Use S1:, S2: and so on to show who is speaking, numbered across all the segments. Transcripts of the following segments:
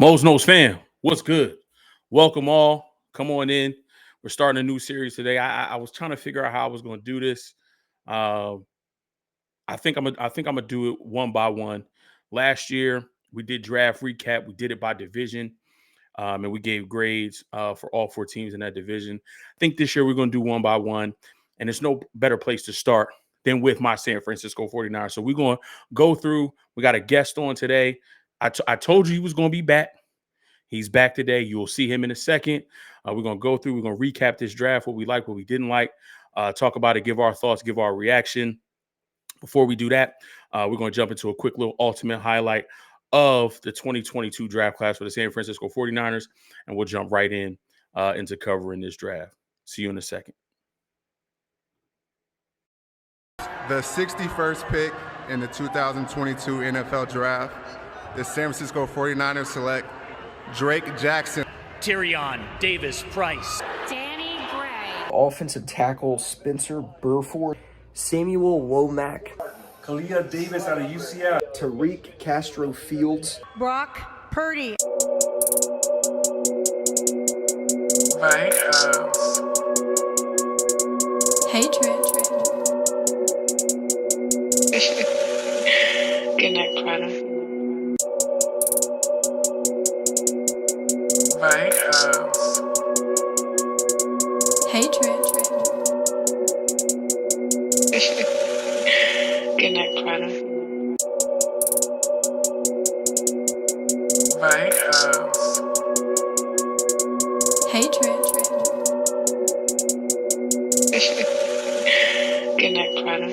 S1: Mose fam, what's good? Welcome all. Come on in. We're starting a new series today. I was trying to figure out how I was going to do this. I think I'm gonna do it one by one. Last year we did draft recap. We did it by division, and we gave grades for all four teams in that division. I think this year we're going to do one by one, and there's no better place to start than with my San Francisco 49ers. So we're going to go through. We got a guest on today. I told you he was going to be back. He's back today. You will see him in a second. We're going to go through. We're going to recap this draft, what we like, what we didn't like, talk about it, give our thoughts, give our reaction. Before we do that, we're going to jump into a quick little ultimate highlight of the 2022 draft class for the San Francisco 49ers, and we'll jump right in into covering this draft. See you in a second.
S2: The 61st pick in the 2022 NFL Draft, the San Francisco 49ers select Drake Jackson,
S3: Tyrion Davis Price,
S4: Danny Gray,
S5: offensive tackle Spencer Burford, Samuel Womack,
S6: Kalia Davis out of UCF,
S5: Tariq Castro Fields,
S4: Brock Purdy,
S7: White House.
S8: Hey, Trent.
S7: Good night, Prada. White House.
S8: Hey, Trent.
S7: Good night, Prada. White House.
S8: Hey, Trent.
S7: Good night, Prada.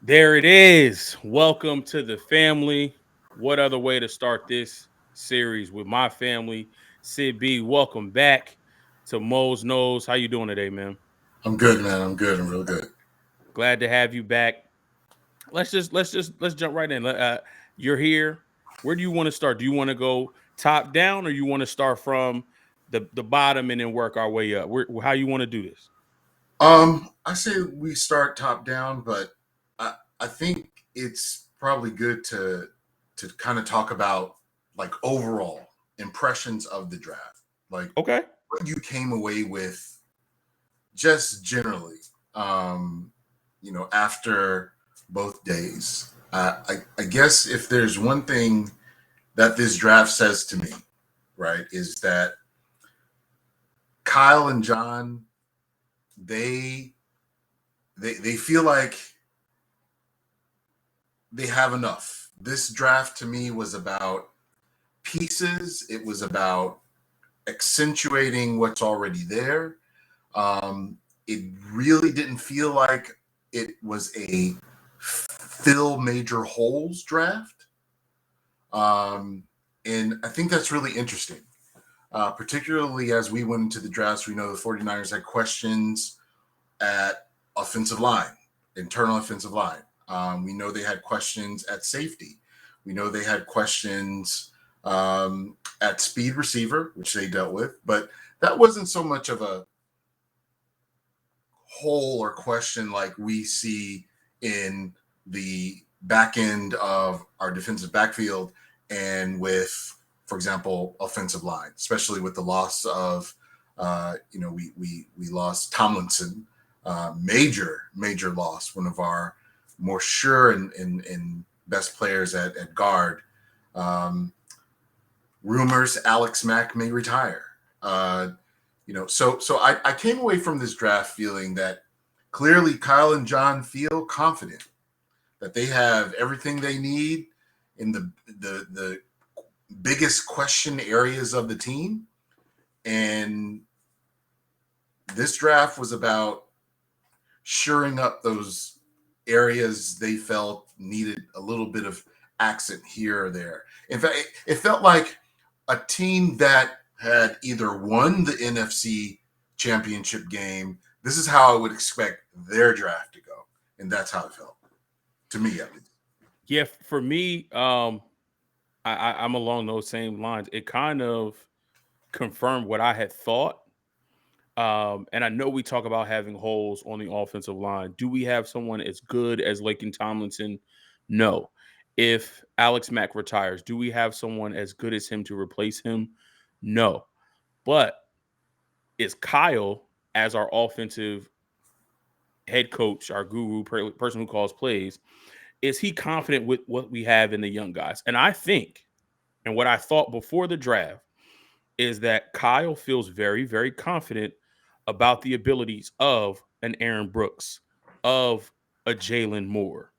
S1: There it is. Welcome to the family. What other way to start this series with my family? Sid B, welcome back to Mose Knows. How you doing today, man?
S9: I'm good, man. I'm good. I'm real good.
S1: Glad to have you back. Let's jump right in. You're here. Where do you want to start? Do you want to go top down, or you want to start from the bottom and then work our way up? How you want to do this?
S9: I say we start top down, but I think it's probably good to kind of talk about like overall impressions of the draft. Like,
S1: okay,
S9: what you came away with just generally, after both days. I guess if there's one thing that this draft says to me, right, is that Kyle and John, they feel like they have enough. This draft to me was about pieces. It was about accentuating what's already there. It really didn't feel like it was a fill major holes draft. And I think that's really interesting, particularly as we went into the drafts. We know the 49ers had questions at offensive line, internal offensive line. We know they had questions at safety. We know they had questions at speed receiver, which they dealt with, but that wasn't so much of a hole or question like we see in the back end of our defensive backfield and with, for example, offensive line, especially with the loss of, we lost Tomlinson, major loss, one of our more sure and best players at guard. Rumors Alex Mack may retire. So I came away from this draft feeling that clearly Kyle and John feel confident that they have everything they need in the biggest question areas of the team. And this draft was about shoring up those areas they felt needed a little bit of accent here or there. In fact, it felt like a team that had either won the NFC championship game. This is how I would expect their draft to go. And that's how it felt to me, at least.
S1: Yeah, for me, I'm along those same lines. It kind of confirmed what I had thought. And I know we talk about having holes on the offensive line. Do we have someone as good as Laken Tomlinson? No. If Alex Mack retires, do we have someone as good as him to replace him? No. But is Kyle, as our offensive head coach, our guru, person who calls plays, is he confident with what we have in the young guys? And I think, and what I thought before the draft, is that Kyle feels very, very confident about the abilities of an Aaron Brooks, of a Jalen Moore,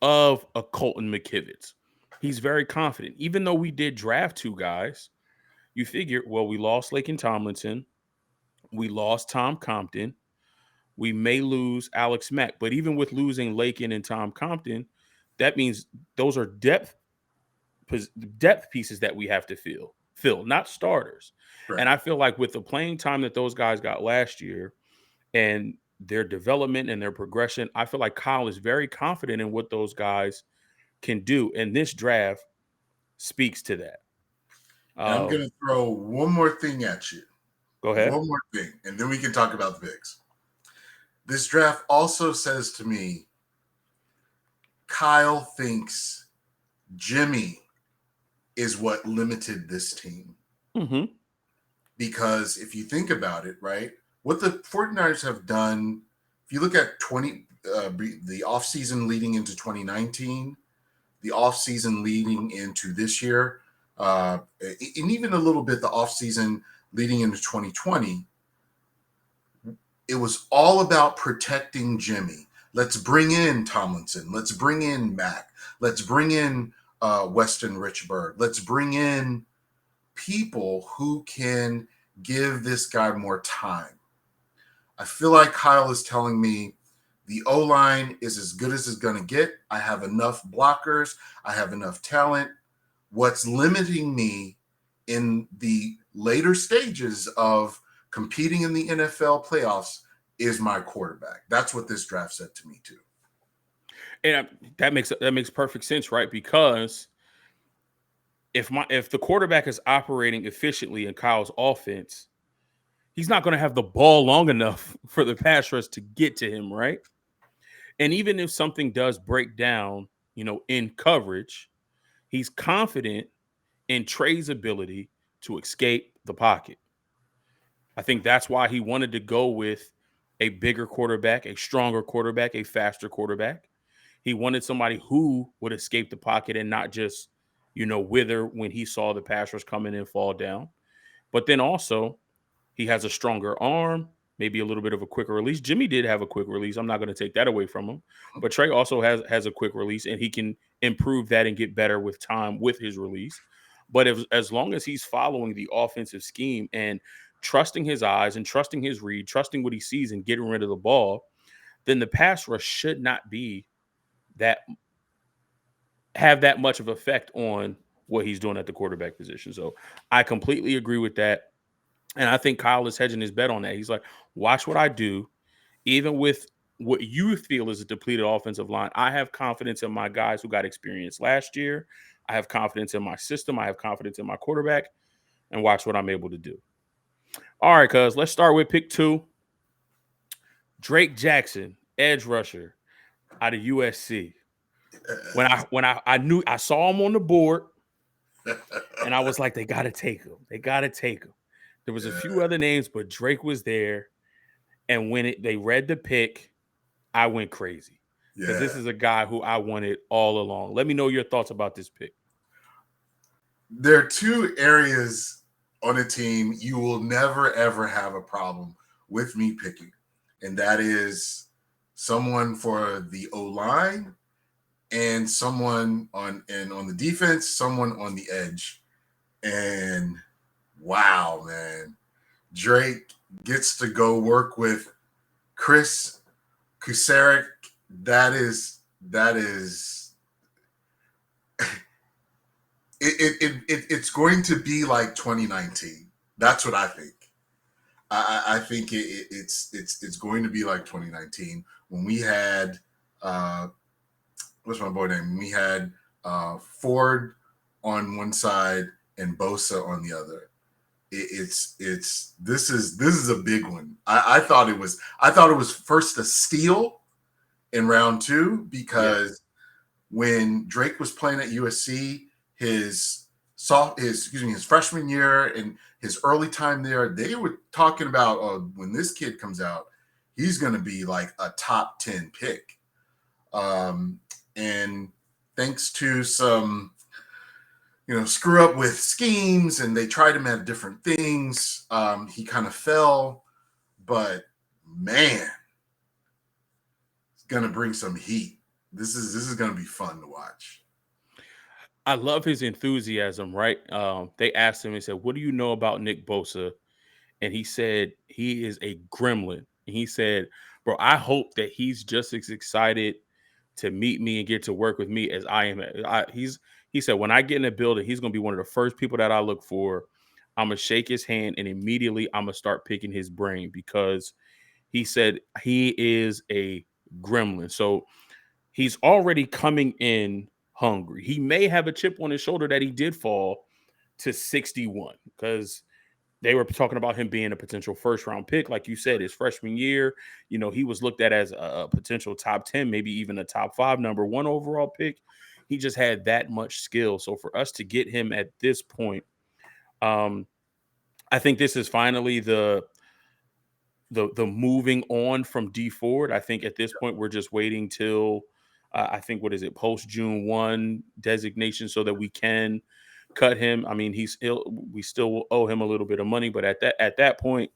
S1: of a Colton McKivitz. He's very confident. Even though we did draft two guys, you figure, well, we lost Laken Tomlinson. We lost Tom Compton. We may lose Alex Mack. But even with losing Laken and Tom Compton, that means those are depth pieces that we have to fill, not starters.
S9: Right.
S1: And I feel like with the playing time that those guys got last year and their development and their progression, I feel like Kyle is very confident in what those guys can do. And this draft speaks to that.
S9: I'm going to throw one more thing at you.
S1: Go ahead.
S9: One more thing, and then we can talk about the picks. This draft also says to me, Kyle thinks Jimmy is what limited this team.
S1: Mm-hmm.
S9: Because if you think about it, right, what the 49ers have done, if you look at the offseason leading into 2019, the offseason leading into this year, and even a little bit the offseason leading into 2020, it was all about protecting Jimmy. Let's bring in Tomlinson. Let's bring in Mack. Let's bring in Weston Richburg. Let's bring in people who can give this guy more time. I feel like Kyle is telling me the O-line is as good as it's going to get. I have enough blockers. I have enough talent. What's limiting me in the later stages of competing in the NFL playoffs is my quarterback. That's what this draft said to me too.
S1: And that makes perfect sense, right? Because if the quarterback is operating efficiently in Kyle's offense, he's not going to have the ball long enough for the pass rush to get to him, right? And even if something does break down, in coverage, he's confident in Trey's ability to escape the pocket. I think that's why he wanted to go with a bigger quarterback, a stronger quarterback, a faster quarterback. He wanted somebody who would escape the pocket and not just wither when he saw the pass rush come in and fall down. But then also, he has a stronger arm, maybe a little bit of a quicker release. Jimmy did have a quick release. I'm not going to take that away from him. But Trey also has a quick release, and he can improve that and get better with time with his release. But as long as he's following the offensive scheme and trusting his eyes and trusting his read, trusting what he sees and getting rid of the ball, then the pass rush should not be have that much of effect on what he's doing at the quarterback position. So I completely agree with that. And I think Kyle is hedging his bet on that. He's like, watch what I do. Even with what you feel is a depleted offensive line, I have confidence in my guys who got experience last year. I have confidence in my system. I have confidence in my quarterback. And watch what I'm able to do. All right, cuz let's start with pick 2. Drake Jackson, edge rusher out of USC. When I knew I saw him on the board, and I was like, they gotta take him. They gotta take him. There was a few other names, but Drake was there. And when they read the pick, I went crazy. Because this is a guy who I wanted all along. Let me know your thoughts about this pick.
S9: There are 2 areas on a team you will never, ever have a problem with me picking. And that is someone for the O-line and someone on the defense, someone on the edge. And wow, man. Drake gets to go work with Chris Kusarik. That is it's going to be like 2019. That's what I think. I think it's going to be like 2019 when we had what's my boy name? We had Ford on one side and Bosa on the other. This is a big one. I thought it was first a steal in round 2 because when Drake was playing at USC, his freshman year and his early time there, they were talking about when this kid comes out, he's going to be like a top 10 pick. And thanks to some screw up with schemes, and they tried him at different things. He kind of fell, but man, it's gonna bring some heat. This is gonna be fun to watch.
S1: I love his enthusiasm, right? They asked him and said, what do you know about Nick Bosa? And he said, he is a gremlin. And he said, bro, I hope that he's just as excited to meet me and get to work with me as I am. He said, when I get in the building, he's going to be one of the first people that I look for. I'm going to shake his hand and immediately I'm going to start picking his brain because he said he is a gremlin. So he's already coming in hungry. He may have a chip on his shoulder that he did fall to 61 because they were talking about him being a potential first-round pick. Like you said, his freshman year, he was looked at as a potential top 10, maybe even a top 5, number 1 overall pick. He just had that much skill. So for us to get him at this point, I think this is finally the moving on from D Ford. I think at this point, we're just waiting till I think, post June 1 designation so that we can cut him. I mean, we still owe him a little bit of money, but at that point,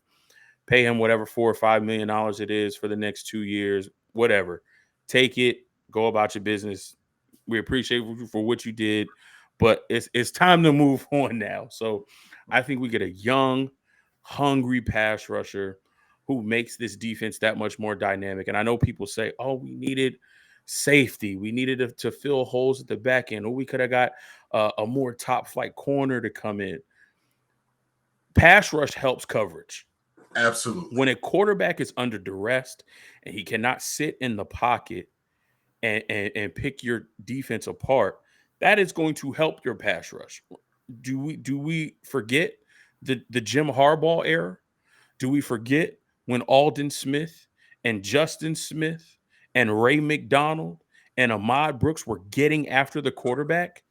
S1: pay him whatever $4 or $5 million it is for the next 2 years, whatever. Take it, go about your business. We appreciate you for what you did, but it's time to move on now. So I think we get a young, hungry pass rusher who makes this defense that much more dynamic. And I know people say, oh, we needed safety. We needed to fill holes at the back end, or we could have got a more top flight corner to come in. Pass rush helps coverage.
S9: Absolutely.
S1: When a quarterback is under duress and he cannot sit in the pocket and pick your defense apart, that is going to help your pass rush. Do we forget the Jim Harbaugh era? Do we forget when Aldon Smith and Justin Smith and Ray McDonald and Ahmad Brooks were getting after the quarterback?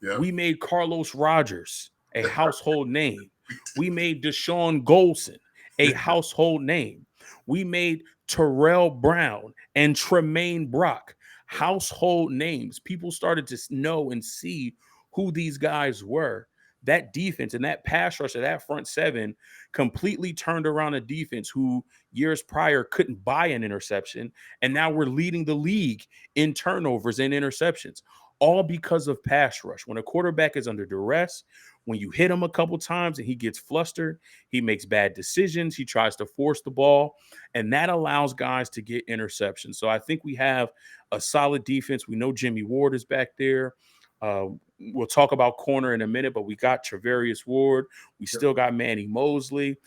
S1: Yep. We made Carlos Rogers a household name. We made Deshaun Golson a household name. We made Terrell Brown and Tremaine Brock household names. People started to know and see who these guys were, that defense and that pass rush of that front seven completely turned around a defense who years prior couldn't buy an interception. And now we're leading the league in turnovers and interceptions, all because of pass rush. When a quarterback is under duress, when you hit him a couple times and he gets flustered, he makes bad decisions. He tries to force the ball, and that allows guys to get interceptions. So I think we have a solid defense. We know Jimmy Ward is back there. We'll talk about corner in a minute, but we got Travarius Ward. We still got Manny Mosley.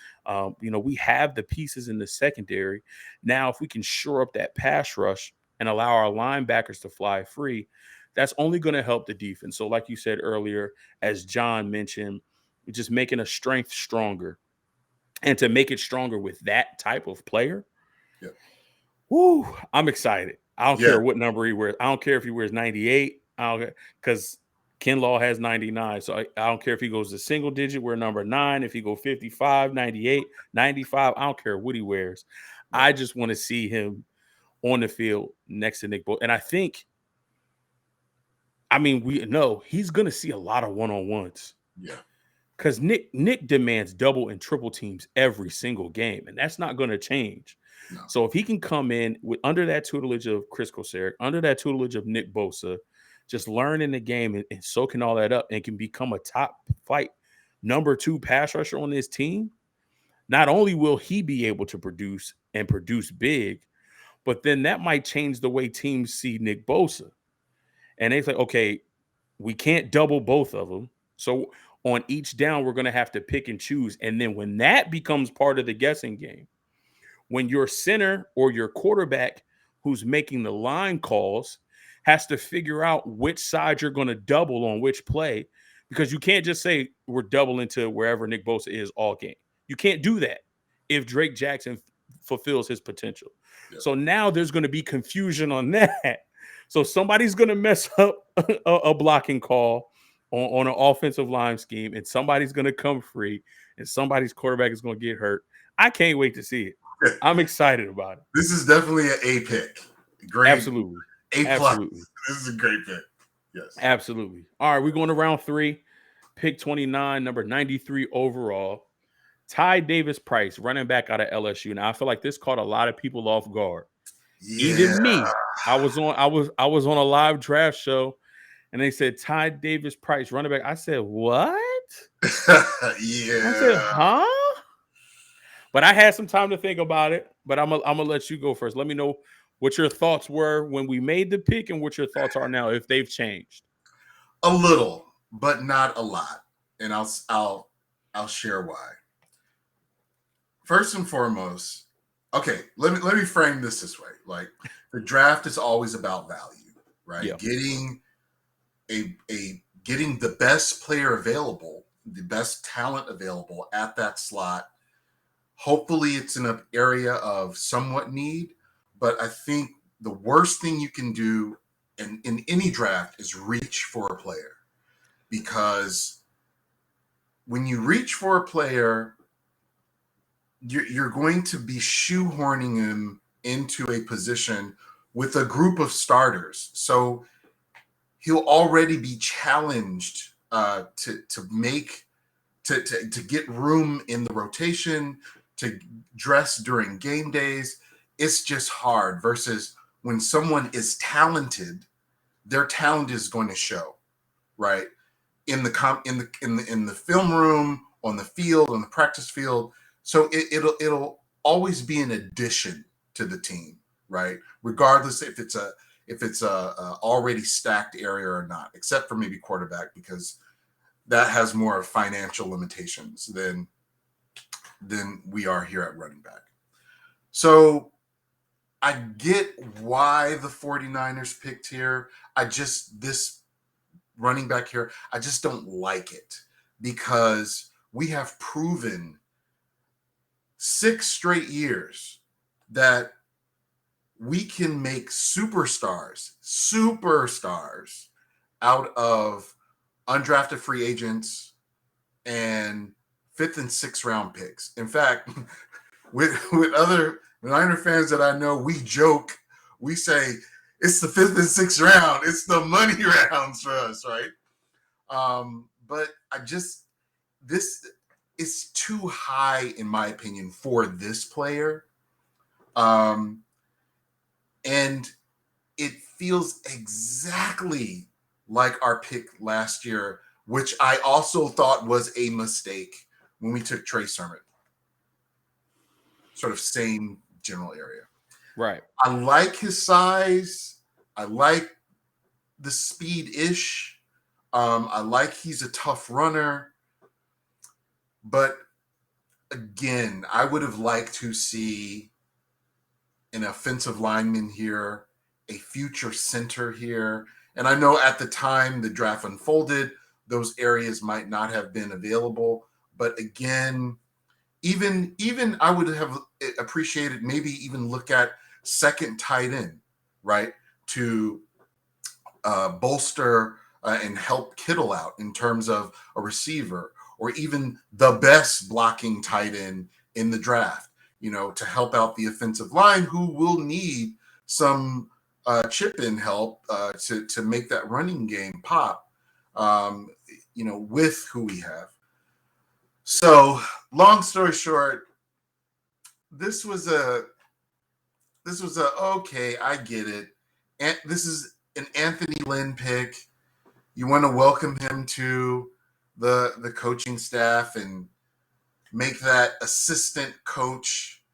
S1: We have the pieces in the secondary. Now, if we can shore up that pass rush and allow our linebackers to fly free, that's only going to help the defense. So like you said earlier, as John mentioned, just making a strength stronger. And to make it stronger with that type of player, woo, I'm excited. I don't care what number he wears. I don't care if he wears 98. I don't care, because Kinlaw has 99. So I don't care if he goes to single digit, we're number 9. If he go 55, 98, 95, I don't care what he wears. I just want to see him on the field next to Nick Bosa. And we know he's going to see a lot of one-on-ones.
S9: Yeah.
S1: Because Nick demands double and triple teams every single game, and that's not going to change. No. So if he can come in under that tutelage of Chris Kosaric, under that tutelage of Nick Bosa, just learning the game and soaking all that up, and can become a top flight number 2 pass rusher on this team, not only will he be able to produce and produce big, but then that might change the way teams see Nick Bosa. And they say, okay, we can't double both of them. So on each down, we're going to have to pick and choose. And then when that becomes part of the guessing game, when your center or your quarterback who's making the line calls has to figure out which side you're going to double on which play, because you can't just say we're doubling to wherever Nick Bosa is all game. You can't do that if Drake Jackson fulfills his potential. Yeah. So now there's going to be confusion on that. So somebody's going to mess up a blocking call on an offensive line scheme, and somebody's going to come free, and somebody's quarterback is going to get hurt. I can't wait to see it. I'm excited about it.
S9: This is definitely an A pick. Great.
S1: Absolutely.
S9: A+.
S1: Absolutely.
S9: This is a great pick. Yes.
S1: Absolutely. All right, we're going to round 3. Pick 29, number 93 overall. Ty Davis Price, running back out of LSU. Now, I feel like this caught a lot of people off guard. Yeah. Even me. I was on a live draft show, and they said Ty Davis Price, running back. I said, what?
S9: Yeah.
S1: I said, huh? But I had some time to think about it. But I'm gonna let you go first. Let me know what your thoughts were when we made the pick, and what your thoughts are now, if they've changed.
S9: A little, but not a lot, and I'll share why. First and foremost, okay, let me frame this way. Like, the draft is always about value, right? Yeah. Getting the best player available, the best talent available at that slot. Hopefully it's in an area of somewhat need, but I think the worst thing you can do in any draft is reach for a player, because when you reach for a player, you're going to be shoehorning him into a position with a group of starters. So he'll already be challenged to get room in the rotation, to dress during game days. It's just hard, versus when someone is talented, their talent is going to show, right? In the film room, on the field, on the practice field. So it'll always be an addition to the team, right? Regardless if it's a already stacked area or not, except for maybe quarterback, because that has more financial limitations than we are here at running back. So I get why the 49ers picked here. This running back here, I just don't like it, because we have proven 6 straight years that we can make superstars out of undrafted free agents and 5th and 6th round picks. In fact, with other Niner fans that I know, we joke, we say it's the 5th and 6th round. It's the money rounds for us, right? But this is too high, in my opinion, for this player. And it feels exactly like our pick last year, which I also thought was a mistake when we took Trey Sermon. Sort of same general area.
S1: Right.
S9: I like his size. I like the speed-ish. I like he's a tough runner. But again, I would have liked to see an offensive lineman here, a future center here. And I know at the time the draft unfolded, those areas might not have been available. But again, even I would have appreciated maybe even look at second tight end, right, to bolster and help Kittle out in terms of a receiver, or even the best blocking tight end in the draft, to help out the offensive line, who will need some chip in help to make that running game pop, with who we have. So, long story short, this was a okay, I get it. And this is an Anthony Lynn pick. You want to welcome him to the coaching staff and make that assistant coach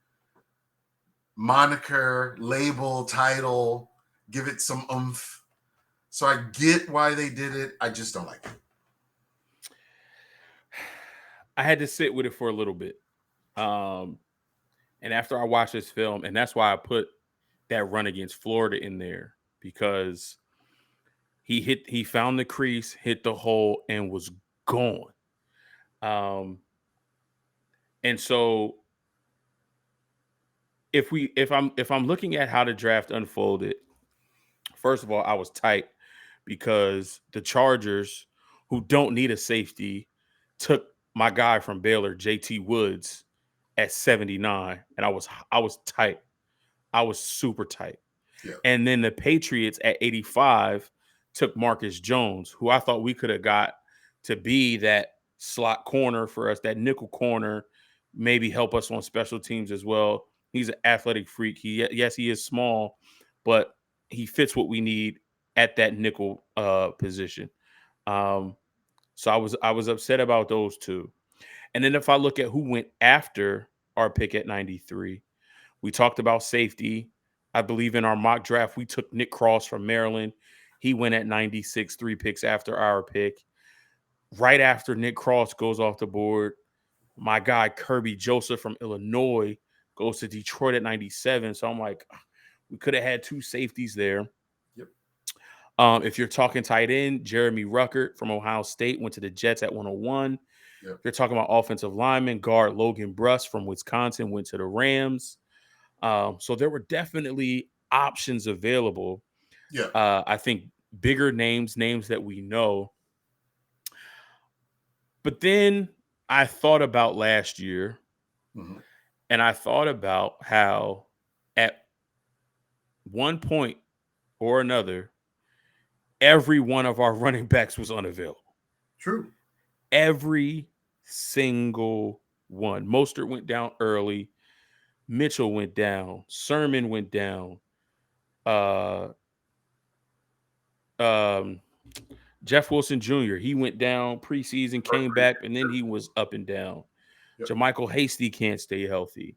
S9: moniker, label, title, give it some oomph. So I get why they did it. I just don't like it.
S1: I had to sit with it for a little bit. And after I watched this film, and that's why I put that run against Florida in there, because he found the crease, hit the hole, and was gone. And so if I'm looking at how the draft unfolded, first of all, I was tight because the Chargers, who don't need a safety, took my guy from Baylor, JT Woods, at 79, and I was tight. I was super tight.
S9: Yeah.
S1: And then the Patriots at 85 took Marcus Jones, who I thought we could have got to be that slot corner for us, that nickel corner, maybe help us on special teams as well. He's an athletic freak. Yes, he is small, but he fits what we need at that nickel position. So I was upset about those two. And then if I look at who went after our pick at 93, we talked about safety. I believe in our mock draft, we took Nick Cross from Maryland. He went at 96, 3 picks after our pick. Right after Nick Cross goes off the board, my guy Kirby Joseph from Illinois goes to Detroit at 97. So I'm like, we could have had 2 safeties there.
S9: Yep.
S1: If you're talking tight end, Jeremy Ruckert from Ohio State went to the Jets at 101.
S9: Yep.
S1: If you're talking about offensive lineman, guard Logan Bruss from Wisconsin went to the Rams. So there were definitely options available.
S9: Yeah.
S1: I think bigger names that we know. But then I thought about last year, and I thought about how at one point or another, every one of our running backs was unavailable.
S9: True.
S1: Every single one. Mostert went down early. Mitchell went down. Sermon went down. Jeff Wilson Jr., he went down preseason, came back, and then he was up and down.
S9: Yep.
S1: JaMychal Hasty can't stay healthy.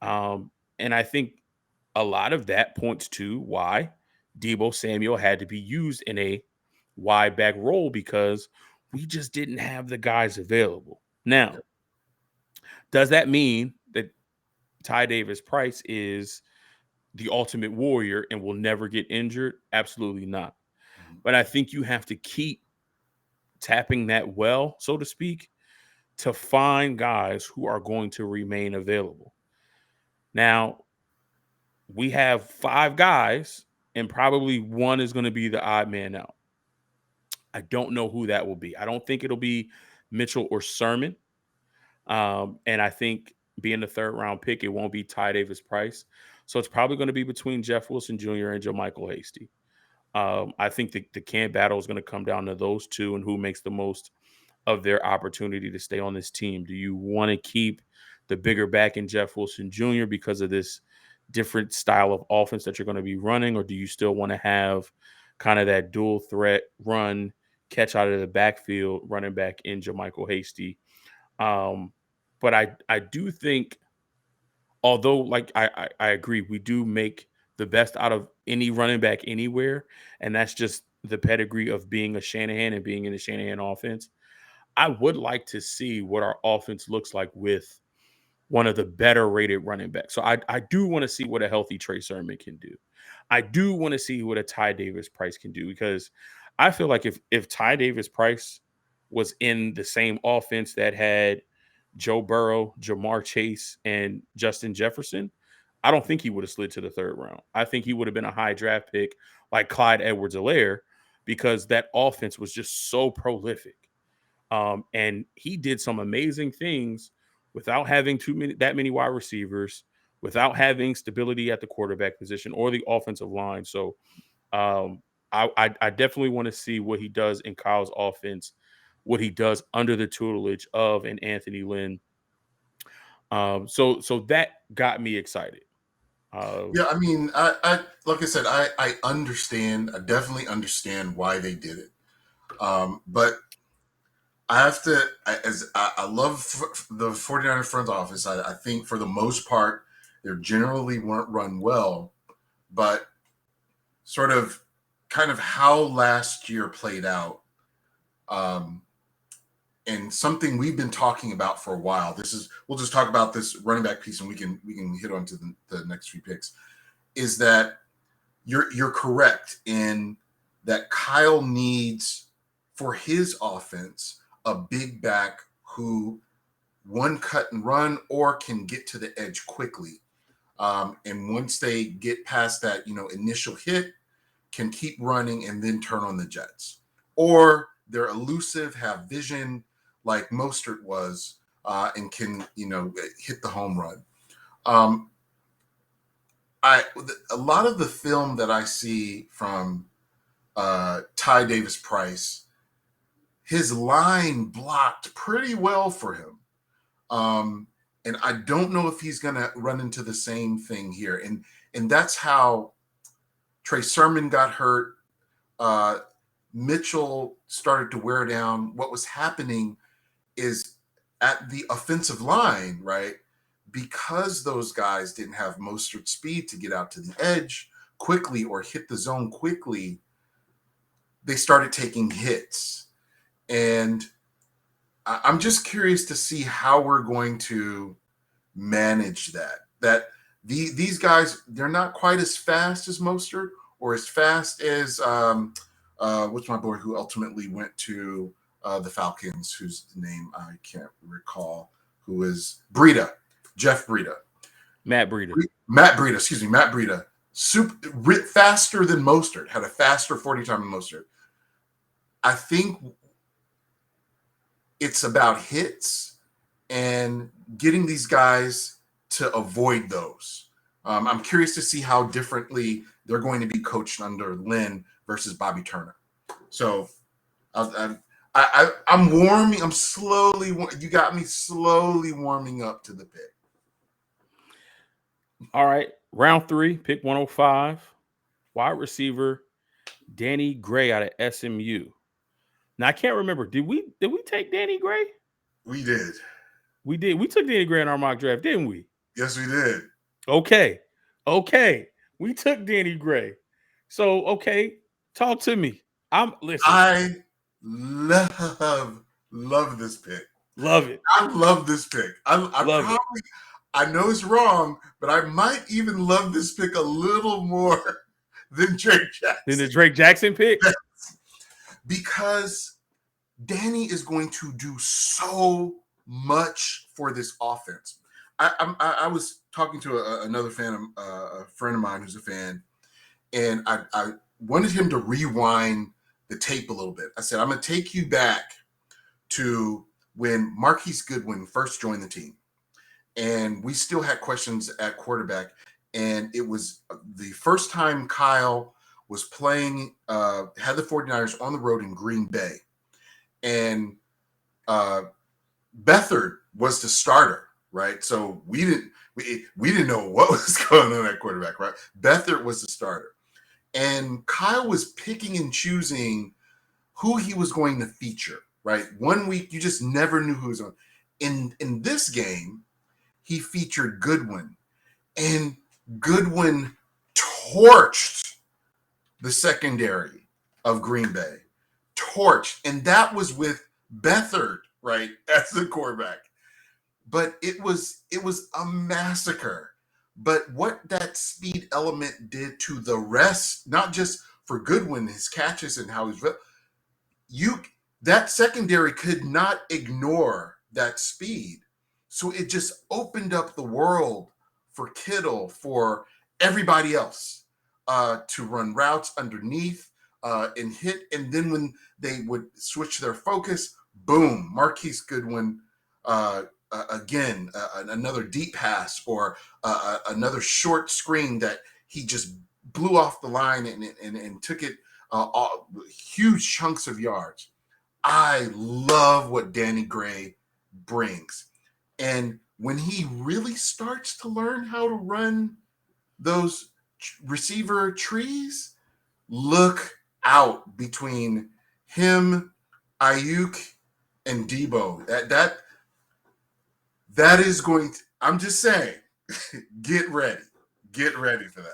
S1: And I think a lot of that points to why Deebo Samuel had to be used in a wide back role, because we just didn't have the guys available. Now, does that mean that Ty Davis Price is the ultimate warrior and will never get injured? Absolutely not. But I think you have to keep tapping that well, so to speak, to find guys who are going to remain available. Now, we have 5 guys, and probably one is going to be the odd man out. I don't know who that will be. I don't think it'll be Mitchell or Sermon. And I think being the 3rd round pick, it won't be Ty Davis Price. So it's probably going to be between Jeff Wilson Jr. and JaMychal Hasty. I think the can battle is going to come down to those two and who makes the most of their opportunity to stay on this team. Do you want to keep the bigger back in Jeff Wilson Jr. because of this different style of offense that you're going to be running, or do you still want to have kind of that dual threat run, catch out of the backfield, running back in JaMychal Hasty? But I do think, although like I agree, we do make the best out of any running back anywhere, and that's just the pedigree of being a Shanahan and being in the Shanahan offense. I would like to see what our offense looks like with one of the better rated running backs. So I do want to see what a healthy Trey Sermon can do. I do want to see what a Ty Davis Price can do, because I feel like if Ty Davis Price was in the same offense that had Joe Burrow, Jamar Chase, and Justin Jefferson, I don't think he would have slid to the third round. I think he would have been a high draft pick like Clyde Edwards-Helaire, because that offense was just so prolific. And he did some amazing things without having that many wide receivers, without having stability at the quarterback position or the offensive line. So I definitely want to see what he does in Kyle's offense, what he does under the tutelage of an Anthony Lynn. So that got me excited.
S9: Yeah, I mean, I like I said, I understand. I definitely understand why they did it. But I have to, I love the 49ers front office. I think for the most part, they generally weren't run well, but sort of kind of how last year played out. And something we've been talking about for a while. We'll just talk about this running back piece, and we can hit on to the next few picks. Is that you're correct in that Kyle needs for his offense a big back who one cut and run or can get to the edge quickly. And once they get past that, initial hit, can keep running and then turn on the jets. Or they're elusive, have vision like Mostert was, and can, hit the home run. A lot of the film that I see from Ty Davis Price, his line blocked pretty well for him. And I don't know if he's going to run into the same thing here. And that's how Trey Sermon got hurt. Mitchell started to wear down. What was happening is at the offensive line, right? Because those guys didn't have Mostert speed to get out to the edge quickly or hit the zone quickly, they started taking hits. And I'm just curious to see how we're going to manage that. That these guys, they're not quite as fast as Mostert or as fast as what's my boy who ultimately went to the Falcons, whose name I can't recall, who is Jeff Breida.
S1: Matt Breida.
S9: Matt Breida. Faster than Mostert, had a faster 40 time than Mostert. I think it's about hits and getting these guys to avoid those. I'm curious to see how differently they're going to be coached under Lynn versus Bobby Turner. So I'm warming. I'm slowly. You got me slowly warming up to the pick.
S1: All right, round 3, pick 105, wide receiver Danny Gray out of SMU. Now I can't remember. Did we take Danny Gray?
S9: We did.
S1: We did. We took Danny Gray in our mock draft, didn't we?
S9: Yes, we did.
S1: Okay. We took Danny Gray. So okay, talk to me. Listen.
S9: I love this pick.
S1: Love it.
S9: I love this pick. I know it's wrong, but I might even love this pick a little more than Drake Jackson.
S1: Than the Drake Jackson pick?
S9: Yes. Because Danny is going to do so much for this offense. I was talking to another fan, a friend of mine who's a fan, and I wanted him to rewind the tape a little bit. I said, I'm going to take you back to when Marquise Goodwin first joined the team. And we still had questions at quarterback. And it was the first time Kyle was playing, had the 49ers on the road in Green Bay. And Beathard was the starter, right? So we didn't know what was going on at quarterback, right? Beathard was the starter. And Kyle was picking and choosing who he was going to feature, right? One week, you just never knew who was on. In this game, he featured Goodwin. And Goodwin torched the secondary of Green Bay. Torched. And that was with Beathard, right, as the quarterback. But it was a massacre. But what that speed element did to the rest, not just for Goodwin, his catches and how that secondary could not ignore that speed. So it just opened up the world for Kittle, for everybody else to run routes underneath and hit. And then when they would switch their focus, boom, Marquise Goodwin, again, another deep pass or another short screen that he just blew off the line and took it huge chunks of yards. I love what Danny Gray brings. And when he really starts to learn how to run those receiver trees, look out between him, Ayuk, and Debo. That is going to, I'm just saying, get ready. Get ready for that.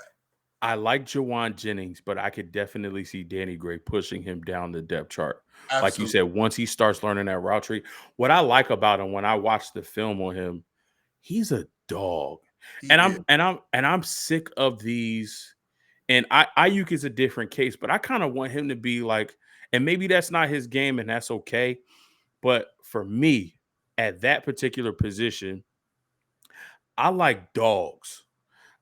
S1: I like Jawan Jennings, but I could definitely see Danny Gray pushing him down the depth chart.
S9: Absolutely.
S1: Like you said, once he starts learning that route tree, what I like about him when I watch the film on him, he's a dog. I'm sick of these. And Ayuk is a different case, but I kind of want him to be like, and maybe that's not his game, and that's okay. But for me, at that particular position, I like dogs.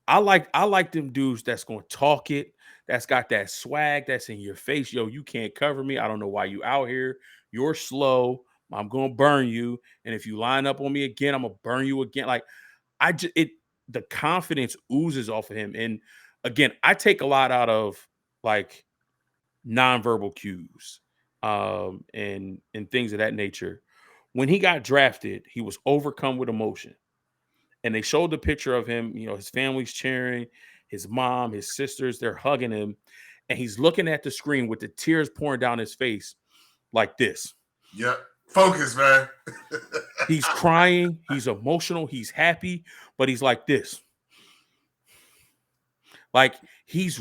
S1: I like them dudes that's gonna talk it, that's got that swag, that's in your face. Yo, you can't cover me. I don't know why you out here. You're slow. I'm gonna burn you. And if you line up on me again, I'm gonna burn you again. Like the confidence oozes off of him. And again, I take a lot out of like nonverbal cues, and things of that nature. When he got drafted, he was overcome with emotion. And they showed the picture of him, his family's cheering, his mom, his sisters, they're hugging him. And he's looking at the screen with the tears pouring down his face like this.
S9: Yep. Focus, man.
S1: He's crying. He's emotional. He's happy, but he's like this. Like he's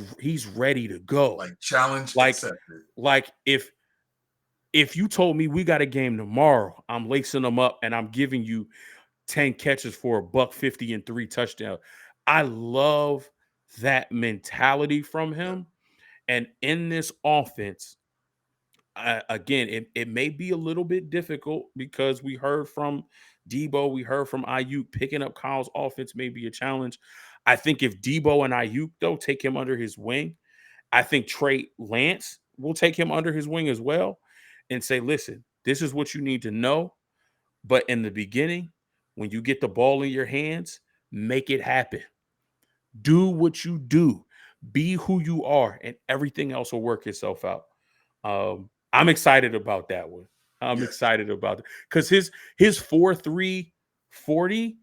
S1: ready to go.
S9: Like challenge
S1: accepted. Like if you told me we got a game tomorrow, I'm lacing them up and I'm giving you 10 catches for $150 and 3 touchdowns. I love that mentality from him. And in this offense, again, it may be a little bit difficult because we heard from Debo, we heard from Ayuk, picking up Kyle's offense may be a challenge. I think if Debo and Ayuk, though, take him under his wing, I think Trey Lance will take him under his wing as well and say, listen, this is what you need to know. But in the beginning, when you get the ball in your hands, make it happen. Do what you do. Be who you are, and everything else will work itself out. I'm excited about that one. I'm excited about it because his 4.3 40,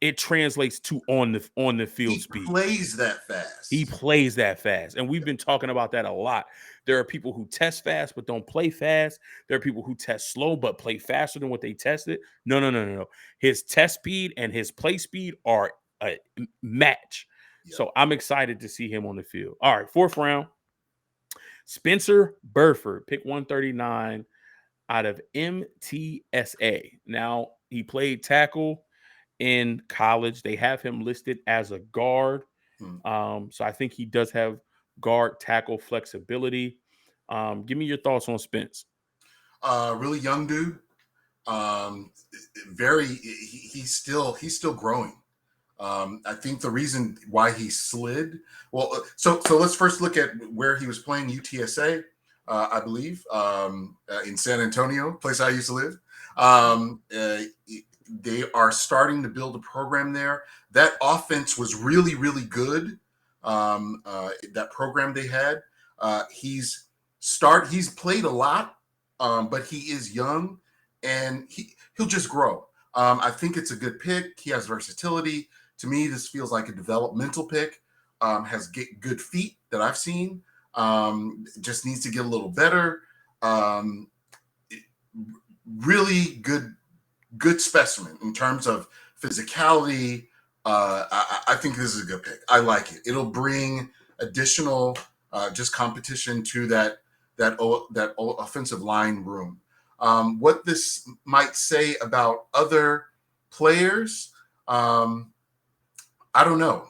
S1: it translates to on the field speed.
S9: He plays that fast.
S1: He plays that fast. And we've been talking about that a lot. There are people who test fast but don't play fast. There are people who test slow but play faster than what they tested. No. His test speed and his play speed are a match. Yep. So I'm excited to see him on the field. All right, 4th round. Spencer Burford, pick 139 out of MTSA. Now, he played tackle in college. They have him listed as a guard. So I think he does have guard tackle flexibility. Give me your thoughts on Spence.
S9: Really young dude. He's still growing. I think the reason why he slid, so let's first look at where he was playing. UTSA, I believe, in San Antonio, place I used to live. They are starting to build a program there. That offense was really, really good. That program they had, He's played a lot, but he is young, and he'll just grow. I think it's a good pick. He has versatility. To me, this feels like a developmental pick. Has good feet that I've seen. Just needs to get a little better. Really good specimen in terms of physicality. I think this is a good pick. I like it. It'll bring additional just competition to that offensive line room. What this might say about other players, I don't know.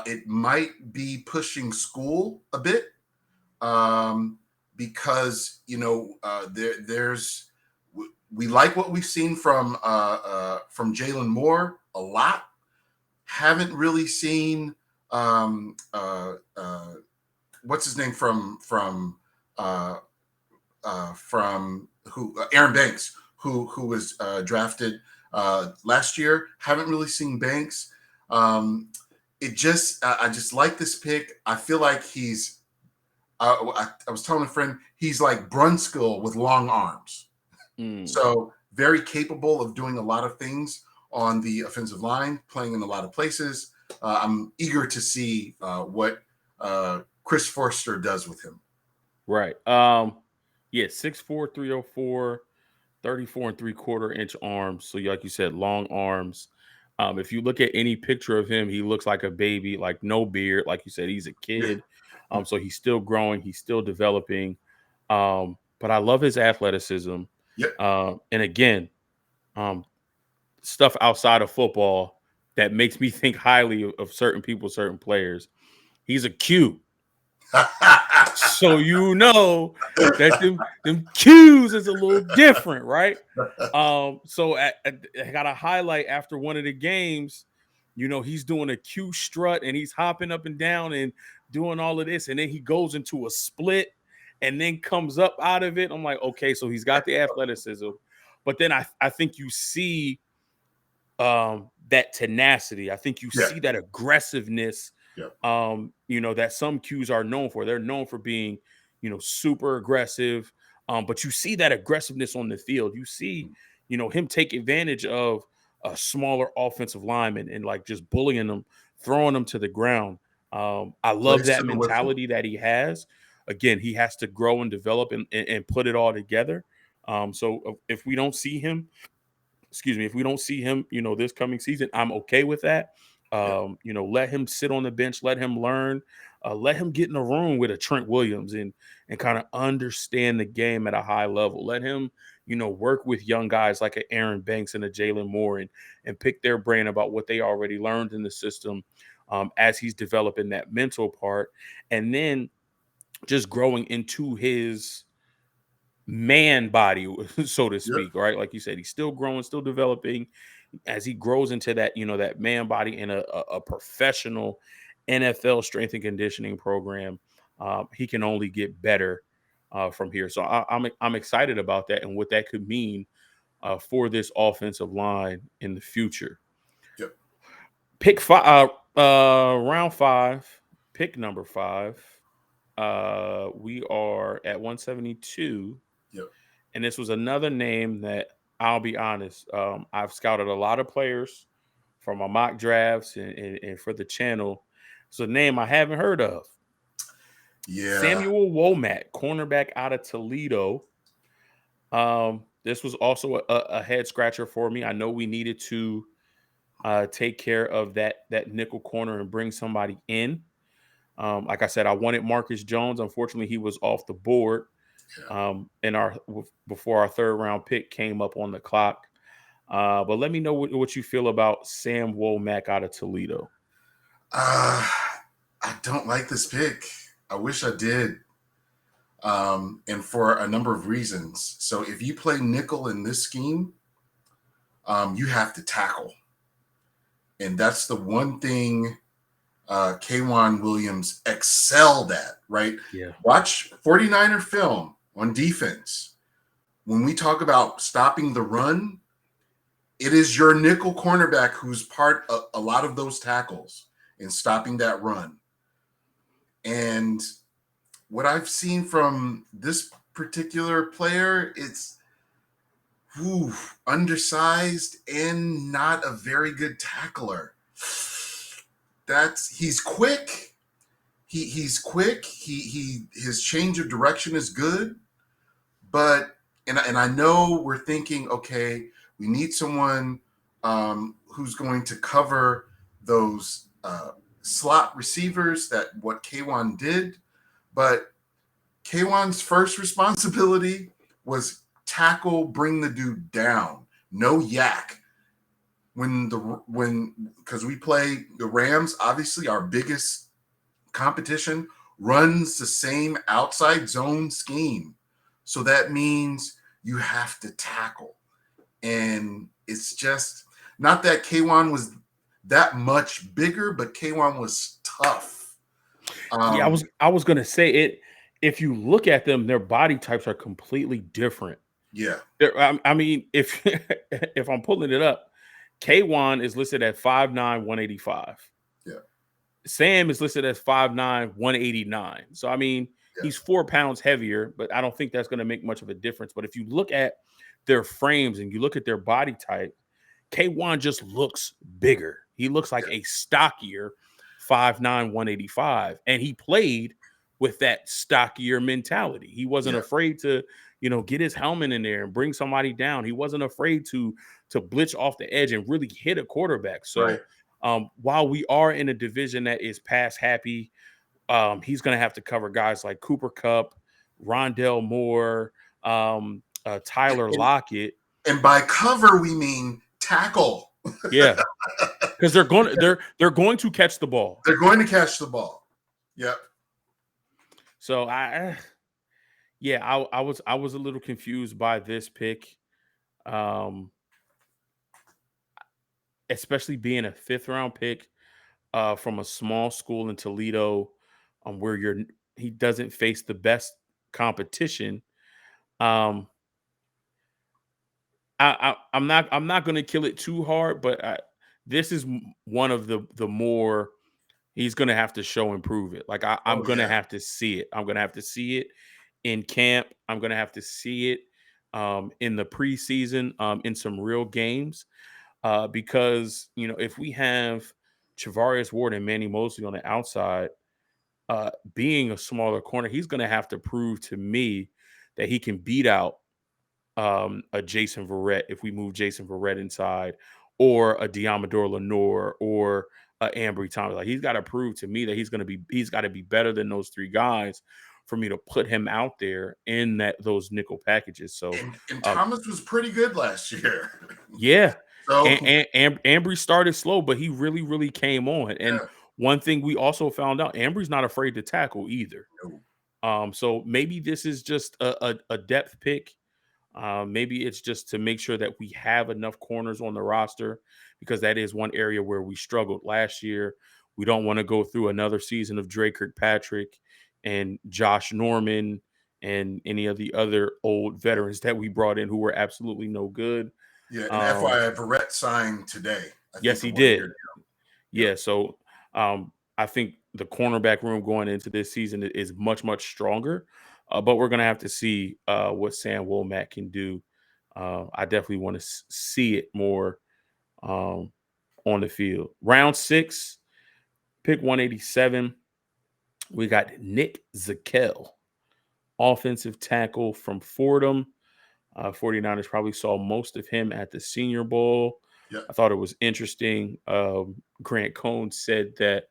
S9: It might be pushing school a bit, because we like what we've seen from Jalen Moore a lot. Haven't really seen what's his name from Aaron Banks, who was drafted last year. Haven't really seen Banks. I just like this pick. I feel like he's. I was telling a friend he's like Brunskill with long arms. So very capable of doing a lot of things on the offensive line, playing in a lot of places. I'm eager to see what Chris Forster does with him.
S1: Right. 6'4", 304, 34 3/4-inch arms. So like you said, long arms. If you look at any picture of him, he looks like a baby, like no beard. Like you said, he's a kid. So he's still growing. He's still developing. But I love his athleticism.
S9: Yep.
S1: And again, stuff outside of football that makes me think highly of certain people, certain players. He's a Q. So that them Qs is a little different, right? So I got a highlight after one of the games. He's doing a Q strut and he's hopping up and down and doing all of this, and then he goes into a split and then comes up out of it. I'm like, okay, so he's got the athleticism, but then I think you see that tenacity. I think you see that aggressiveness. That some Qs are known for. They're known for being, super aggressive. But you see that aggressiveness on the field. You see, him take advantage of a smaller offensive lineman and like just bullying them, throwing them to the ground. I love that mentality that he has. Again, he has to grow and develop and put it all together. So if we don't see him, this coming season, I'm okay with that. Let him sit on the bench, let him learn, let him get in a room with a Trent Williams and kind of understand the game at a high level. Let him, work with young guys like an Aaron Banks and a Jalen Moore and pick their brain about what they already learned in the system as he's developing that mental part. And then just growing into his man body, so to speak, right? Like you said, he's still growing, still developing. As he grows into that, that man body in a professional NFL strength and conditioning program, he can only get better from here. So I'm excited about that and what that could mean for this offensive line in the future.
S9: Yep.
S1: Pick 5, round 5, pick number 5. We are at 172.
S9: Yep.
S1: And this was another name that, I'll be honest, I've scouted a lot of players for my mock drafts and for the channel. It's a name I haven't heard of.
S9: Yeah.
S1: Samuel Womack, cornerback out of Toledo. This was also a head scratcher for me. I know we needed to take care of that nickel corner and bring somebody in. Like I said, I wanted Marcus Jones. Unfortunately, he was off the board. Before our third round pick came up on the clock. But let me know what you feel about Sam Womack out of Toledo.
S9: I don't like this pick. I wish I did. And for a number of reasons. So if you play nickel in this scheme, you have to tackle. And that's the one thing K'Wan Williams excelled at, right?
S1: Yeah.
S9: Watch 49er film on defense. When we talk about stopping the run, it is your nickel cornerback who's part of a lot of those tackles in stopping that run. And what I've seen from this particular player, it's undersized and not a very good tackler. He's quick. He's quick. His change of direction is good, but and I know we're thinking, okay, we need someone who's going to cover those slot receivers, that what K1 did, but K1's first responsibility was tackle, bring the dude down, no yak. Because we play the Rams, obviously our biggest competition runs the same outside zone scheme. So that means you have to tackle. And it's just not that K1 was that much bigger, but K1 was tough.
S1: Yeah, I was gonna say it. If you look at them, their body types are completely different.
S9: Yeah.
S1: I mean, if if I'm pulling it up, K1 is listed at 5'9", 185.
S9: Yeah.
S1: Sam is listed as 5'9", 189. So I mean, he's 4 pounds heavier, but I don't think that's going to make much of a difference. But if you look at their frames and you look at their body type, K1 just looks bigger. He looks like a stockier 5'9", 185. And he played with that stockier mentality. He wasn't afraid to, get his helmet in there and bring somebody down. He wasn't afraid to blitz off the edge and really hit a quarterback. So while we are in a division that is pass happy, he's going to have to cover guys like Cooper Kupp, Rondell Moore, Tyler Lockett.
S9: And by cover, we mean tackle.
S1: Yeah, because they're going to catch the ball.
S9: They're going to catch the ball. Yep.
S1: So I was a little confused by this pick, especially being a 5th round pick from a small school in Toledo, where he doesn't face the best competition. I'm not going to kill it too hard, but this is one of the more he's going to have to show and prove it. Like I'm going to have to see it. I'm going to have to see it in camp. I'm going to have to see it in the preseason, in some real games, because if we have Charvarius Ward and Manny Mosley on the outside, being a smaller corner, he's going to have to prove to me that he can beat out a Jason Verrett if we move Jason Verrett inside, or a Diamador Lenore, or Ambry Thomas. Like, he's got to prove to me that he's got to be better than those 3 guys for me to put him out there in those nickel packages. So
S9: and Thomas was pretty good last year.
S1: Yeah.
S9: So
S1: and Ambry started slow, but he really, really came on. And one thing we also found out, Ambry's not afraid to tackle either.
S9: No.
S1: So maybe this is just a depth pick. Maybe it's just to make sure that we have enough corners on the roster, because that is one area where we struggled last year. We don't want to go through another season of Dre Kirkpatrick and Josh Norman and any of the other old veterans that we brought in who were absolutely no good.
S9: Yeah, and FYI, Verrett signed today.
S1: Yes, he did. Yeah, so I think the cornerback room going into this season is much, much stronger. But we're going to have to see what Sam Womack can do. I definitely want to see it more on the field. Round 6, pick 187. We got Nick Zakelj, offensive tackle from Fordham. 49ers probably saw most of him at the Senior Bowl.
S9: Yep.
S1: I thought it was interesting. Grant Cohn said that